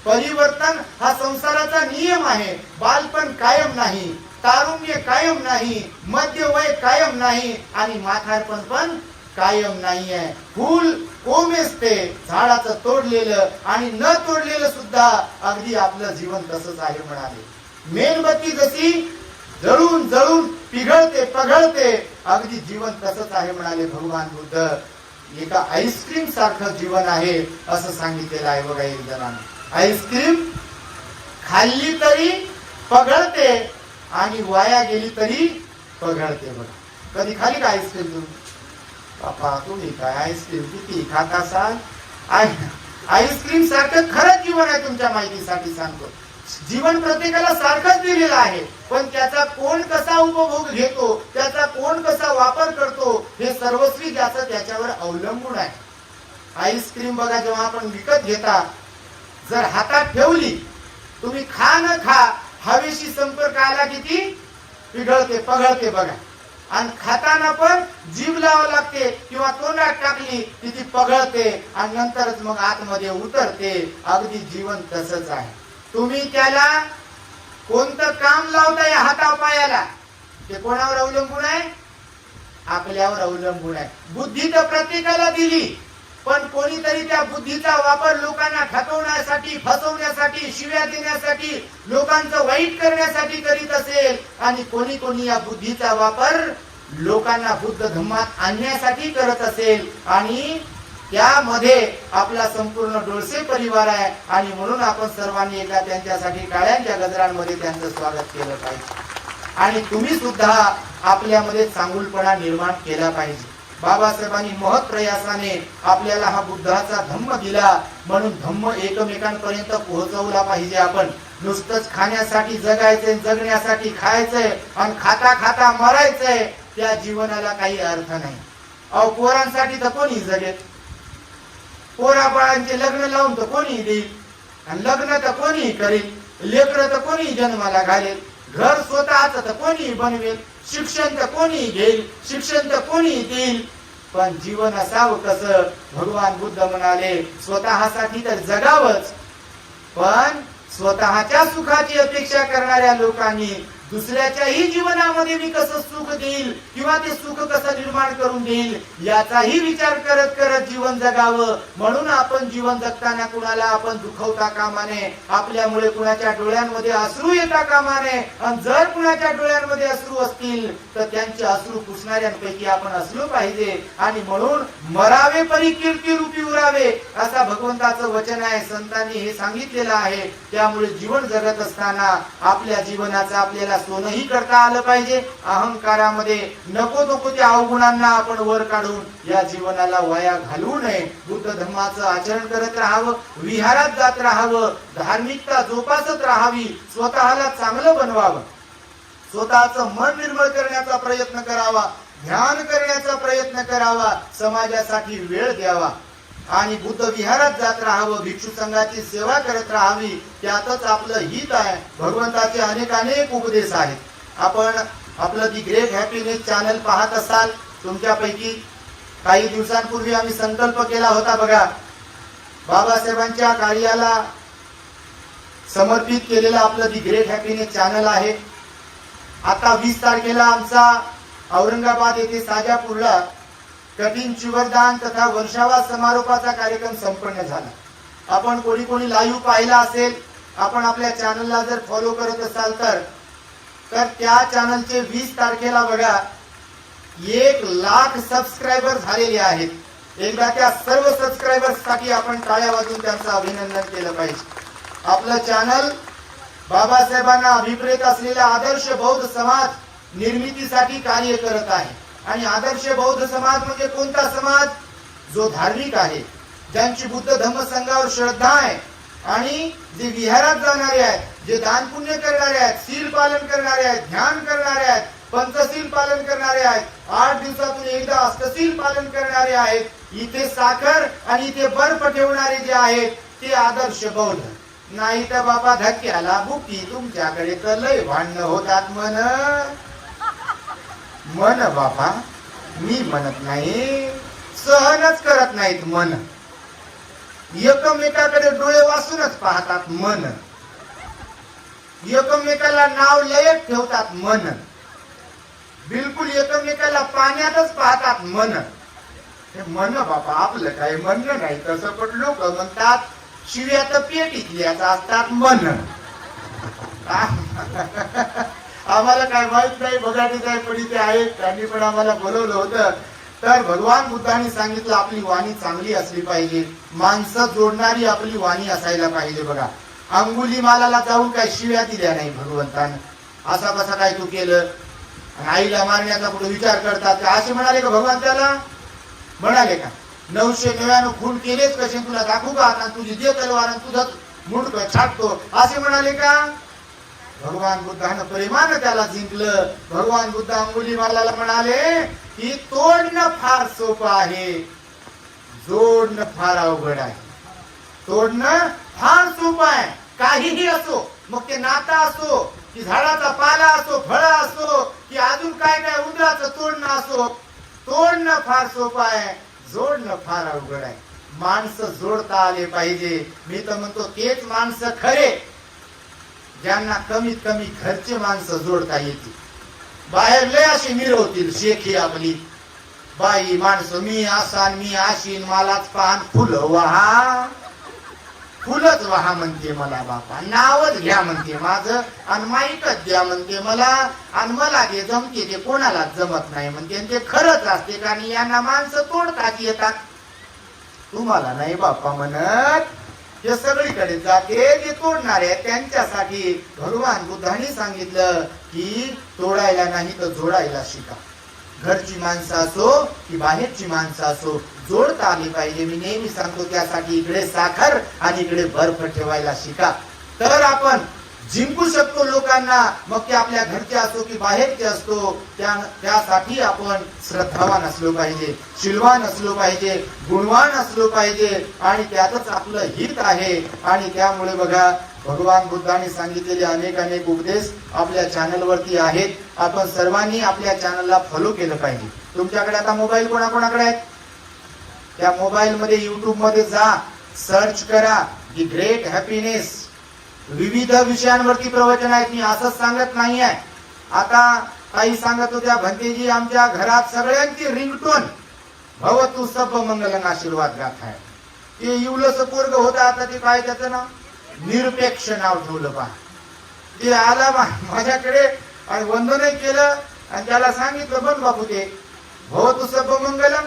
परिवर्तन हा संसाराचा नियम आहे. बालपण कायम नाही, तारुण्य कायम नाही, मध्यवय कायम नाही आणि म्हातारपण पण कायम नाही आहे. फूल कोमेजते, झाडाचं तोडलेलं आणि न तोडलेलं सुद्धा अगदी आपलं जीवन तसंच आहे म्हणाले. मेणबत्ती जशी जळून जळून पिघळते पघळते, अगदी जीवन तसंच आहे म्हणाले भगवान बुद्ध. एका आईस्क्रीम सारखं जीवन आहे असं सांगितलेलं आहे बघा एक जणांनी. आईस्क्रीम खाल्ली तरी पघळते आणि वाया गेली तरी पघळते. बघा कधी खाली का आईस्क्रीम तुम्ही? बापा तुम्ही काय आईस्क्रीम किती खात असाल? आईस्क्रीम सारखं खरंच जीवन आहे. तुमच्या माहितीसाठी सांगतो, जीवन प्रत्येकाला सारखंच दिलेलं आहे, पण त्याचा कोण कसा उपभोग घेतो, त्याचा कोण कसा वापर करतो, हे सर्वस्वी ज्याचं त्याच्यावर अवलंबून आहे. आईस्क्रीम बघा जेव्हा आपण विकत घेता, जर हातात ठेवली, तुम्ही खा न खा, हवेशी संपर्क आला किती पिघळते पघळते बघा. आणि खाताना पण जीभ लावावं लागते किंवा तोंडात टाकली की ती पघळते आणि नंतरच मग आतमध्ये उतरते. अगदी जीवन तसंच आहे. तुम्ही त्याला कोणतं काम लावताय हाता पायाला, ते कोणावर अवलंबून आहे? आपल्यावर अवलंबून आहे. बुद्धी तर प्रत्येकाला दिली, पण कोणीतरी त्या बुद्धीचा वापर लोकांना ठकवण्यासाठी, फसवण्यासाठी, शिव्या देण्यासाठी, लोकांचं वाईट करण्यासाठी करीत असेल आणि कोणी कोणी या बुद्धीचा वापर लोकांना बुद्ध धम्मात आणण्यासाठी करत असेल आणि त्यामध्ये आपला संपूर्ण डोळसे परिवार आहे. आणि म्हणून आपण सर्वांनी एकदा त्यांच्यासाठी टाळ्यांच्या गजरांमध्ये त्यांचं स्वागत केलं पाहिजे आणि तुम्ही सुद्धा आपल्यामध्ये चांगुलपणा निर्माण केला पाहिजे. बाबासाहेबांनी महत् प्रयासाने आपल्याला हा बुद्धाचा धम्म दिला, म्हणून धम्म एकमेकांपर्यंत पोहोचवला पाहिजे. आपण नुसतंच खाण्यासाठी जगायचंय, जगण्यासाठी खायचंय आणि खाता खाता मरायचंय, त्या जीवनाला काही अर्थ नाही. अहो पोरांसाठी तर कोणी जगेल, पोराबाळांचे लग्न लावून तर कोणी देईल आणि लग्न तर कोणी करेल, लेकरं तर कोणी जन्माला घालेल, घर स्वतःच तर कोणी बनवेल, शिक्षण तर कोणी घेईल, शिक्षण तर कोणी देईल, पण जीवन असावं कसं? भगवान बुद्ध म्हणाले स्वतःसाठी तर जगावंच, पण स्वतःच्या सुखाची अपेक्षा करणाऱ्या लोकांनी दुसऱ्याच्याही जीवनामध्ये मी कसं सुख देईल किंवा ते सुख कसं निर्माण करून देईल याचाही विचार करत करत जीवन जगावं. म्हणून आपण जीवन जगताना कुणाला आपण दुखवता कामा नये, आपल्यामुळे कुणाच्या डोळ्यांमध्ये अश्रू येता कामा नये. आणि जर कुणाच्या डोळ्यांमध्ये अश्रू असतील तर त्यांचे अश्रू पुसणाऱ्यांपैकी आपण असलो पाहिजे. आणि म्हणून मरावे परी कीर्ती रूपी उरावे असा भगवंताचं वचन आहे, संतांनी हे सांगितलेलं आहे. त्यामुळे जीवन जगत असताना आपल्या जीवनाचा आपल्याला सोनही करता आलं पाहिजे. अहंकारामध्ये नको नको त्या अवगुणांना आपण वर काढून या जीवनाला वाया घालवू नये. बुद्ध धर्माचं आचरण करत राहावं, विहारात जात राहावं, धार्मिकता जोपासत राहावी, स्वतःला चांगलं बनवावं, स्वतःचं मन निर्मळ करण्याचा प्रयत्न करावा, ध्यान करण्याचा प्रयत्न करावा, समाजासाठी वेळ द्यावा आणि बुद्ध विहारात जात राहावं, भिक्षू संघाची सेवा करत राहावी. त्यातच आपलं हित आहे. भगवंताचे अनेक उपदेश आहेत. आपण आपलं दी ग्रेट हॅपीनेस चॅनल पाहत असाल. तुमच्यापैकी काही दिवसांपूर्वी आम्ही संकल्प केला होता बघा, बाबासाहेबांच्या कार्याला समर्पित केलेलं आपलं दी ग्रेट हॅपीनेस चॅनल आहे. आता 20 तारखेला आमचा औरंगाबाद येथे साजापूरला कठीण शिवरदान तथा वर्षावा समारोपाचा कार्यक्रम संपन्न झाला. आपण कोणी कोणी लाईव्ह पाहिला असेल, आपण आपल्या चॅनलला जर फॉलो करत असाल तर त्या चॅनलचे 20 तारखेला बघा 1,00,000 सबस्क्रायबर झालेले आहेत. एकदा त्या सर्व सबस्क्रायबर्स साठी आपण टाळ्या वाजवून त्यांचं अभिनंदन केलं पाहिजे. आपलं चॅनल बाबासाहेबांना अभिप्रेत असलेला आदर्श बौद्ध समाज निर्मितीसाठी कार्य करत आहे. आणि आदर्श बौद्ध समाज म्हणजे कोणता समाज? जो धार्मिक आहे, ज्यांची बुद्ध धम्म संघावर श्रद्धा आहे आणि जे विहारात जाणारे आहेत, जे दान पुण्य करणारे आहेत, शील पालन करणारे आहेत, ध्यान करणारे आहेत, पंचशील पालन करणारे आहेत, 8 दिवसातून एकदा अष्टशील पालन करणारे आहेत, इथे साखर आणि इथे बर्फ ठेवणारे जे आहेत ते आदर्श बौद्ध. नाही तर बाबा धक्क्याला बुकी तुमच्याकडे तर लय भांडणं होतात मन बाबा, मी म्हणत नाही, सहनच करत नाहीत मन. एकमेकाकडे डोळे वाचूनच पाहतात मन, एकमेकाला नाव लयच ठेवतात मन, बिलकुल एकमेकाला पाण्यातच पाहतात मन. हे मन बाबा आपलं काही म्हणणं नाही तसं, पण लोक म्हणतात शिव्या तर पेटीतल्याच असतात मन. आम्हाला काय माहित नाही, बघाटी साहेब पण इथे आहेत, त्यांनी पण आम्हाला बोलवलं होतं. तर भगवान बुद्धांनी सांगितलं आपली वाणी चांगली असली पाहिजे, माणसं जोडणारी आपली वाणी असायला पाहिजे. बघा अंगुलीमालाला जाऊन काय शिव्या दिल्या नाही भगवंतानं, असा कसा काय तू केलं, आईला मारण्याचा पुढे विचार करतात का असे म्हणाले का भगवान त्याला? म्हणाले का 999 खून केलेच कसे तुला दाखवू का, आता तुझी जे तलवार तुझं मुंडक छाटतो असे म्हणाले का? भगवान बुद्धानं प्रेमानं त्याला जिंकलं. भगवान बुद्ध अंगुलीमालाला म्हणाले की तोडणं फार सोपं आहे, जोडणं फार अवघड आहे. तोडणं फार सोपं आहे, काहीही असो, मग ते नाता असो की झाडाचा पाला असो, फळ असो की अजून काय काय उंदराचं तोडणं असो, तोडणं फार सोपं आहे, जोडणं फार अवघड आहे. माणसं जोडता आले पाहिजे. मी तर म्हणतो तेच माणसं खरे ज्यांना कमीत कमी घरचे माणसं जोडता येतील. बाहेर लय अशी मिरवतील शेखी आपली बाई माणसं, मी असान मी आशीन, मलाच पान फुलं वाहा, फुलच वाहा म्हणते मला बापा, नावच घ्या म्हणते माझं, आणि माईकच द्या म्हणते मला, आणि मला जे जमते ते कोणालाच जमत नाही म्हणते. ते खरंच असते कारण यांना माणसं तोडतात येतात. तुम्हाला नाही बापा म्हणत, ते सगळीकडे जाते ते तोडणारे त्यांच्यासाठी भगवान बुद्धांनी सांगितलं की तोडायला नाही तर जोडायला शिका. घरची माणसं असो की बाहेरची माणसं असो, जोडता आली पाहिजे. मी नेहमी सांगतो त्यासाठी इकडे साखर आणि इकडे बर्फ ठेवायला शिका, तर आपण जिंकू शकतो लोकांना. मग ते आपल्या घरचे असो की बाहेरचे असतो, त्यासाठी आपण श्रद्धावान असलो पाहिजे, शीलवान असलो पाहिजे, गुणवान असलो पाहिजे, आणि त्यातच आपलं हित आहे. आणि त्यामुळे बघा भगवान बुद्धांनी सांगितलेले अनेक अनेक उपदेश आपल्या चॅनलवरती आहेत. आपण सर्वांनी आपल्या चॅनलला फॉलो केलं पाहिजे. तुमच्याकडे आता मोबाईल कोणाकोणाकडे आहेत? त्या मोबाईल मध्ये युट्यूब मध्ये जा, सर्च करा दी ग्रेट हॅपीनेस. विविध विषयांवरती प्रवचन आहेत. मी असंच सांगत नाही आहे. आता काही सांगत होत्या भंतेजी आमच्या घरात सगळ्यांची रिंगटोन भवतु सब मंगलम आशीर्वाद गाथा आहे. ते इवलंच पोरग होतं, आता ते काय त्याचं नाव निरपेक्ष नाव ठेवलं पहा. ते आला माझ्याकडे आणि वंदनही केलं आणि त्याला सांगितलं बघ बापू ते भवतु सब मंगलम,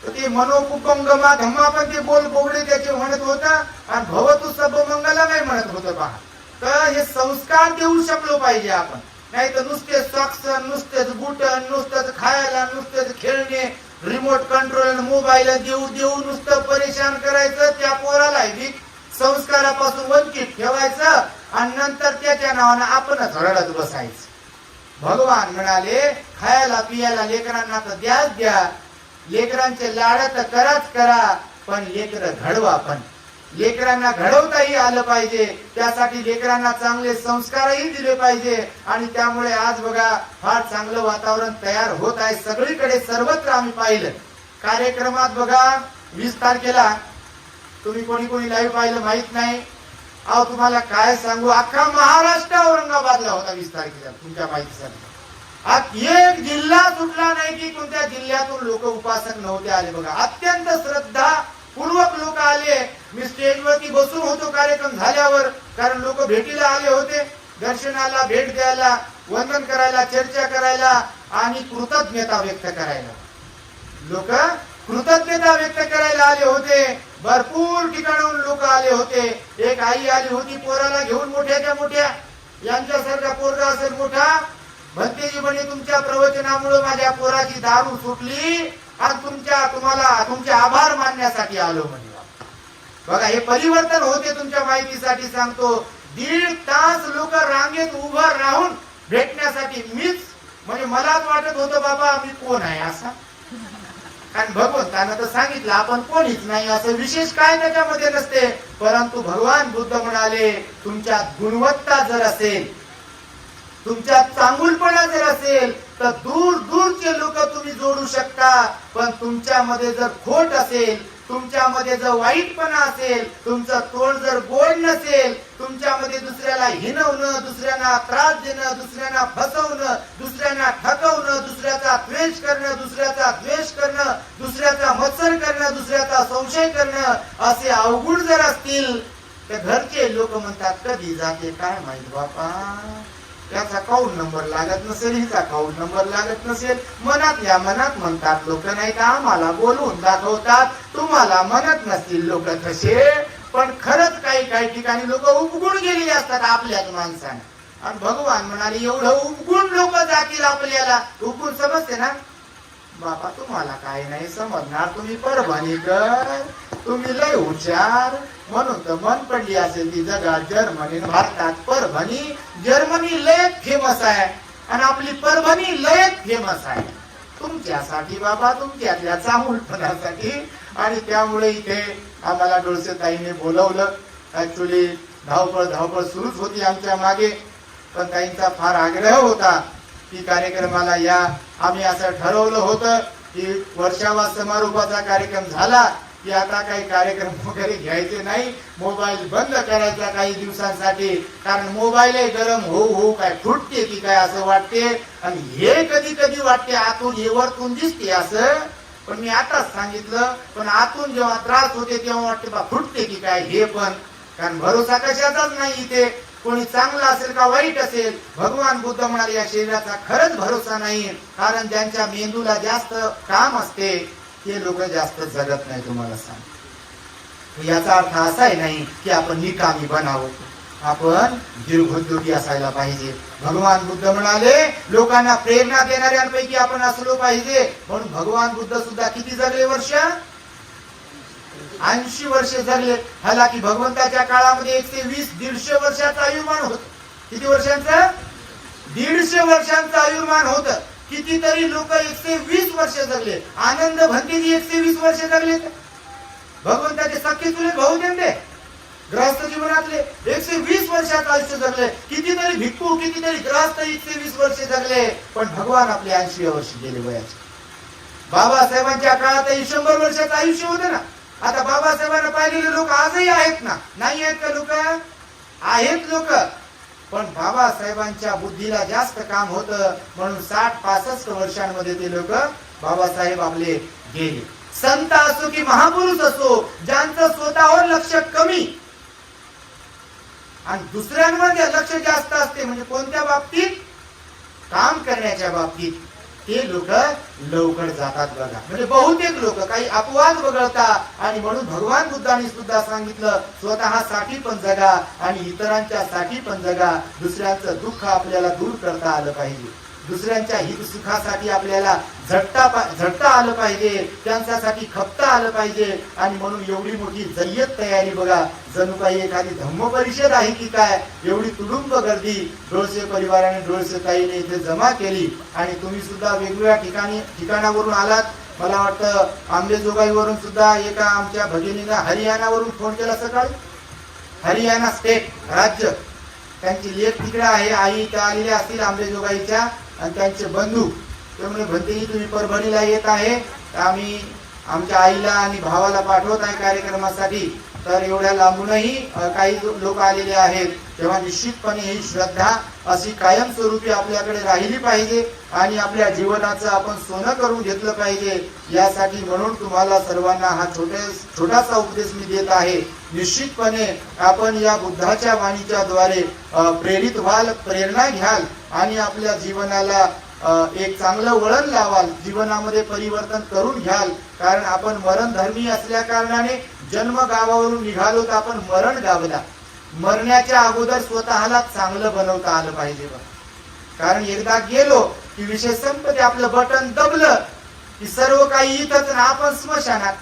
ते मनोकुपंगमा धम्मा पण ते बोल बोगडे त्याचे म्हणत होता आणि भवतु सब मंगलम म्हणत होतं पहा. तर हे संस्कार देऊ शकलो पाहिजे आपण, नाही तर नुसते सॉक्स, नुसतेच बूट, नुसतेच खायला, नुसतेच खेळणे, रिमोट कंट्रोल मोबाईल देऊ देऊ नुसतं परेशान करायचं. त्या पोराला संस्कारापासून वंचित ठेवायचं आणि नंतर त्याच्या नावानं आपणच रडत बसायचं. भगवान म्हणाले खायला पियाला लेकरांना तर द्याच द्या, लेकरांचे लाड तर कराच करा, पण लेकर घडवा. पण लेकरांना घडवताही आलं पाहिजे, त्यासाठी लेकरांना चांगले संस्कारही दिले पाहिजे. आणि त्यामुळे आज बघा फार चांगलं वातावरण तयार होत आहे सगळीकडे, सर्वत्र आम्ही पाहिलं. कार्यक्रमात बघा 20 तारखेला तुम्ही कोणी कोणी लाईव्ह पाहिलं माहित नाही. अहो तुम्हाला काय सांगू, अख्खा महाराष्ट्र औरंगाबादला होता 20 तारखेला. तुमच्या माहितीसाठी आज एक जिल्हा सुटला नाही की कोणत्या जिल्ह्यातून लोक उपासक नव्हते आले. बघा अत्यंत श्रद्धा पूर्वक लोक आले. मी स्टेजवरती बसून होतो कार्यक्रम झाल्यावर, कारण लोक भेटीला आले होते, दर्शनाला, भेट द्यायला, वंदन करायला, चर्चा करायला आणि कृतज्ञता व्यक्त करायला. लोक कृतज्ञता व्यक्त करायला आले होते. भरपूर ठिकाणाहून लोक आले होते. एक आई आली होती पोराला घेऊन, मोठ्याच्या मोठ्या, यांच्यासारखा पोरगा असेल मोठा, भंतेजी म्हणे तुमच्या प्रवचनामुळे माझ्या पोराची दारू सुटली आणि तुम्हाला तुमचे आभार मानण्यासाठी आलो म्हणे. बघा हे परिवर्तन होते. तुमच्या माहितीसाठी सांगतो, 1.5 तास लोक रांगेत उभं राहून भेटण्यासाठी. मीच म्हणजे मलाच वाटत होतं बाबा मी कोण आहे असा, कारण भगवंतानं तर सांगितलं आपण कोणीच नाही, असं विशेष काय त्याच्यामध्ये नसते. परंतु भगवान बुद्ध म्हणाले तुमच्यात गुणवत्ता जर असेल, तुमच्यात चांगुलपणा जर असेल तर दूर दूरचे लोक तुम्ही जोडू शकता. पण तुमच्यामध्ये जर खोट असेल, तुमच्यामध्ये जर वाईटपणा असेल, तुमचं तोंड जर गोड नसेल, तुमच्यामध्ये दुसऱ्याला हिणवणं, दुसऱ्यांना त्रास देणं, दुसऱ्यांना फसवणं, दुसऱ्यांना ठकवणं, दुसऱ्याचा द्वेष करणं, दुसऱ्याचा मत्सर करणं, दुसऱ्याचा संशय करणं, असे अवगुण जर असतील तर घरचे लोक म्हणतात कधी जाते काय माहित बापा, त्याचा काउंट नंबर लागत नसेल, हिचा काउंट नंबर लागत नसेल. मनातल्या मनात म्हणतात लोक, नाही तर आम्हाला बोलवून दाखवतात. तुम्हाला म्हणत नसतील लोक तसे, पण खरंच काही ठिकाणी लोक उपगुण गेलेली असतात आपल्याच माणसाने. आणि भगवान म्हणाले एवढं उपगुण लोक जातील आपल्याला. उपगुण समजते ना बापा, तुम्हाला काही नाही समजणार. तुम्ही परभणीकर, तुम्ही लय हुशार, म्हणून तर मन पडली असेल ती जगात जर्मनी भारतात. परभणी जर्मनी लय फेमस आहे आणि आपली परभणी लय फेमस आहे तुमच्यासाठी बाबा, तुमच्यातल्या चांगुलपणासाठी. आणि त्यामुळे इथे आम्हाला डोळसे ताईने बोलवलं. ऍक्च्युली धावपळ सुरूच होती आमच्या मागे, पण ताईंचा फार आग्रह होता की कार्यक्रमाला या. आम्ही असं ठरवलं होतं की वर्षावा समारोपाचा कार्यक्रम झाला की आता काही कार्यक्रम वगैरे घ्यायचे नाही, मोबाईल बंद करायचा काही दिवसांसाठी. कारण मोबाईल गरम होऊ काय फुटते की काय असं वाटते. आणि हे कधी कधी वाटते आतून, हे वरतून दिसते असं, पण मी आताच सांगितलं. पण आतून जेव्हा त्रास होते तेव्हा वाटते बा फुटते की काय हे पण. कारण भरोसा कशाचाच नाही इथे, कोणी चांगला असेल का वाईट असेल. भगवान बुद्ध म्हणाले या शरीराचा खरंच भरोसा नाही. कारण ज्यांच्या मेंदूला जास्त काम असते ते लोक जास्त जगत नाही. तुम्हाला सांग, याचा अर्थ असा नाही की आपण निकामी बनावं, आपण दीर्घोद्योगी असायला पाहिजे. भगवान बुद्ध म्हणाले लोकांना प्रेरणा देणाऱ्यांपैकी आपण असलो पाहिजे. म्हणून भगवान बुद्ध सुद्धा किती जगले वर्ष? 80 वर्षे जगले. हालाकी भगवंताच्या काळामध्ये 120-150 वर्षाचं आयुर्मान होत. किती वर्षांचं? 150 वर्षांचं आयुर्मान होतं. कितीतरी लोक 120 वर्ष जगले. आनंद भंतेजी 120 वर्ष जगले. भगवंताचे सख्खे चुलत भाऊ त्यांचे ग्रहस्थ जीवनातले 120 वर्षाचं आयुष्य जगले. कितीतरी भिक्खू, कितीतरी ग्रहस्थ 120 वर्ष जगले. पण भगवान आपले 80 वर्ष गेले वयाचे. बाबासाहेबांच्या काळात 100 वर्षाचं आयुष्य होतं ना. आता बाबासाहेबांना पाहिलेले लोक आजही आहेत ना, नाही आहेत का लोक? आहेत लोक. पण बाबासाहेबांच्या बुद्धीला जास्त काम होतं म्हणून 60-65 वर्षांमध्ये ते लोक बाबासाहेब आपले गेले. संत असो की महापुरुष असो, ज्यांचं स्वतःवर लक्ष कमी आणि दुसऱ्यांमध्ये लक्ष जास्त असते, म्हणजे कोणत्या बाबतीत? काम करण्याच्या बाबतीत, ते लोक लवकर जातात बघा. म्हणजे बहुतेक लोक काही अपवाद वगळतात. आणि म्हणून भगवान बुद्धांनी सुद्धा सांगितलं स्वतःसाठी पण जगा आणि इतरांच्या साठी पण जगा. दुसऱ्यांचं दुःख आपल्याला दूर करता आलं पाहिजे, दुसऱ्यांच्या हित सुखासाठी आपल्याला झटता आलं पाहिजे, त्यांच्यासाठी खपता आलं पाहिजे. आणि म्हणून एवढी मोठी जय्यत तयारी बघा, जणू काही एखादी धम्म परिषद आहे की काय. एवढी तुडुंब गर्दी डोळसे परिवाराने, डोळसे ताईने इथे जमा केली. आणि तुम्ही सुद्धा वेगवेगळ्या ठिकाणावरून आलात. मला वाटतं आंबेजोगाईवरून सुद्धा एका आमच्या भगिनीनं हरियाणावरून फोन केला सकाळी. हरियाणा स्टेट राज्य, त्यांची लेख तिकडे आहे. आई त्या आलेल्या असतील आंबेजोगाईच्या आणि त्यांचे बंधू. त्यामुळे भंतेजी तुम्ही परभणीला येत आहे, आम्ही आमच्या आईला आणि भावाला पाठवत आहे कार्यक्रमासाठी. तर एवढ्या लांबूनही काही लोक आलेले आहेत. तेव्हा निश्चितपणे ही श्रद्धा अशी कायमस्वरूपी आपल्याकडे राहिली पाहिजे आणि आपल्या जीवनाचं आपण सोनं करून घेतलं पाहिजे. यासाठी म्हणून तुम्हाला सर्वांना हा छोटासा उपदेश मी देत आहे. निश्चितपणे आपण या बुद्धाच्या वाणीच्या द्वारे प्रेरित व्हाल, प्रेरणा घ्याल आणि आपल्या जीवनाला एक चांगलं वळण लावाल, जीवनामध्ये परिवर्तन करून घ्याल. कारण आपण मरण धर्मी असल्या कारणाने जन्म गावावरून निघालो तर आपण मरण गावला. मरण्याच्या अगोदर स्वतःला चांगलं बनवता आलं पाहिजे. कारण एकदा गेलो की विषय संपते. आपलं बटन दबलं की सर्व काही इथंच ना आपण स्मशानात.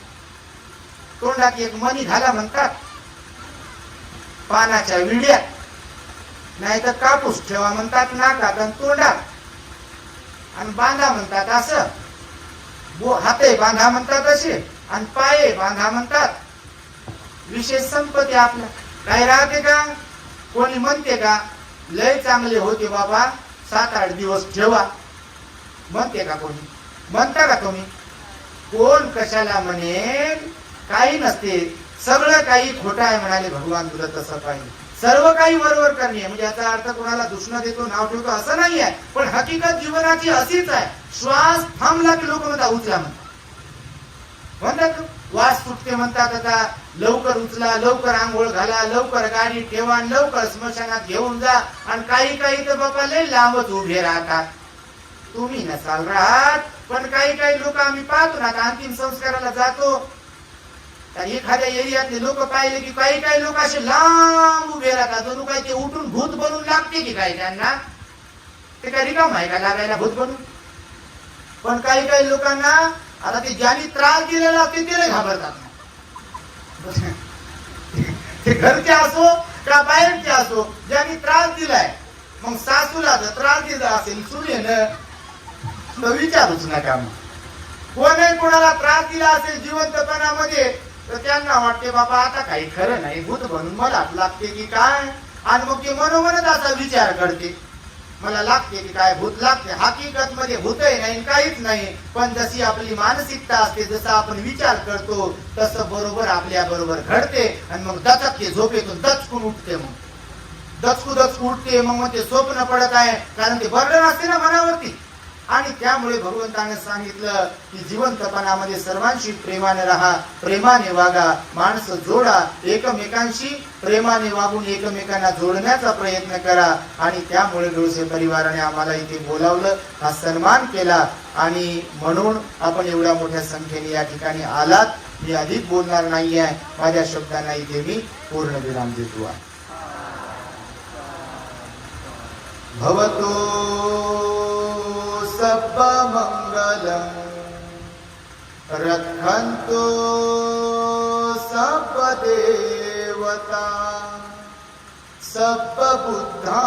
तोंडात एक मणी घाला म्हणतात पानाच्या विड्यात, नाही तर कापूस ठेवा म्हणतात नाकात आणि तोंडात, आणि बांधा म्हणतात असं. हाते बांधा म्हणतात असे आणि पाये बांधा म्हणतात. विषय संपते आपला. काय राहते का? कोणी म्हणते का लय चांगले होते बाबा 7-8 दिवस ठेवा? म्हणते का कोणी? म्हणता का तुम्ही? कोण कशाला म्हणेल? काही नसते, सगळं काही खोटं आहे म्हणाले भगवान बुद्ध. तसं काही सर्व काही बरोबर करणे म्हणजे याचा अर्थ कोणाला दुष्ण देतो, नाव ठेवतो असं नाही आहे. पण हकीकत जीवनाची अशीच आहे. श्वास थांबला की लोक म्हणतात उचला म्हणतात, वास सुटते म्हणतात, आता लवकर उचला, लवकर आंघोळ घाला, लवकर गाडी ठेवा, लवकर स्मशानात घेऊन जा. आणि काही तर बाबा लय लांबच उभे राहतात. तुम्ही नसाल राहत, पण काही लोक आम्ही पाहतो ना, आता अंतिम संस्काराला जातो तर एखाद्या एरियातले लोक पाहिले की काही लोक असे लांब उभे राहतात. जणू काय ते उठून भूत बनून लागते की काय त्यांना, ते काय रिकाम आहे का लागायला भूत बनून. पण काही लोकांना आता ते ज्यांनी त्रास दिलेला असते ते घाबरतात. ते घरचे असो का बाहेरचे असो, ज्यांनी त्रास दिलाय, मग सासूला जर त्रास दिला असेल सुनेनं तर विचारूच नका. मग कोणी कोणाला त्रास दिला असेल जिवंतपणामध्ये तर त्यांना वाटते बाबा आता काही खरं नाही, भूत बनून मला लागते की काय. आणि मग ते मनोमनच असा विचार करते, मला लागते की काय, भूत लागते. हकीकत मध्ये भूतही नाही काहीच नाही. पण जशी आपली मानसिकता असते, जसा आपण विचार करतो तसं बरोबर आपल्या बरोबर घडते. आणि मग दचकते, झोपेतून दचकून उठते, मग दचकू उठते. मग ते स्वप्न पडत आहे, कारण ते बर्डन असते ना मनावरती. आणि त्यामुळे भगवंताने सांगितलं की जिवंतपणामध्ये सर्वांशी प्रेमाने राहा, प्रेमाने वागा, माणसं जोडा, एकमेकांशी प्रेमाने वागून एकमेकांना जोडण्याचा प्रयत्न करा. आणि त्यामुळे गोडसे परिवाराने आम्हाला इथे बोलावलं, हा सन्मान केला. आणि म्हणून आपण एवढ्या मोठ्या संख्येने या ठिकाणी आलात. मी अधिक बोलणार नाहीये, माझ्या शब्दांना इथे मी पूर्ण विराम देतो आहे. भवतो सब्ब मंगलम रक्षन्तु सब्ब देवता सब्ब बुद्धानुभावेन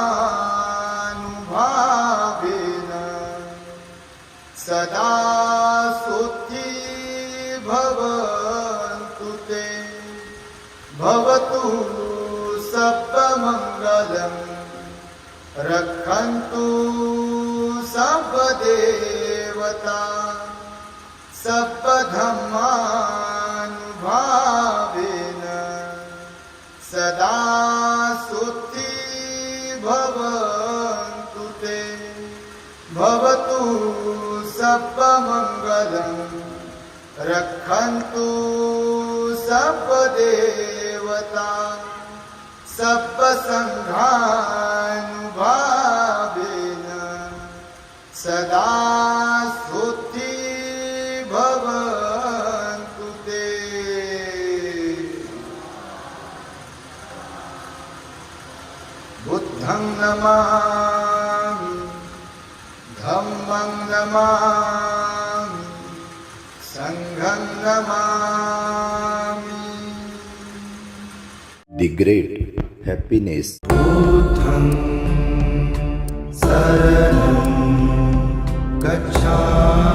सदा सुखी भवन्तु ते. भवतु सब्ब मंगलम रक्षन्तु सब्ब देवता सब्ब धम्मानुभावेन सदा सुखी भवन्तु ते. भवतु सब्ब मंगलम रक्षन्तु सब्ब देवता सब्ब संघानुभावेन सदा सुखी भवन्तु ते. बुद्धं नमामि, धम्मं नमामि, संघं नमामि. The great happiness. बुद्धं शरणं गच्छामि.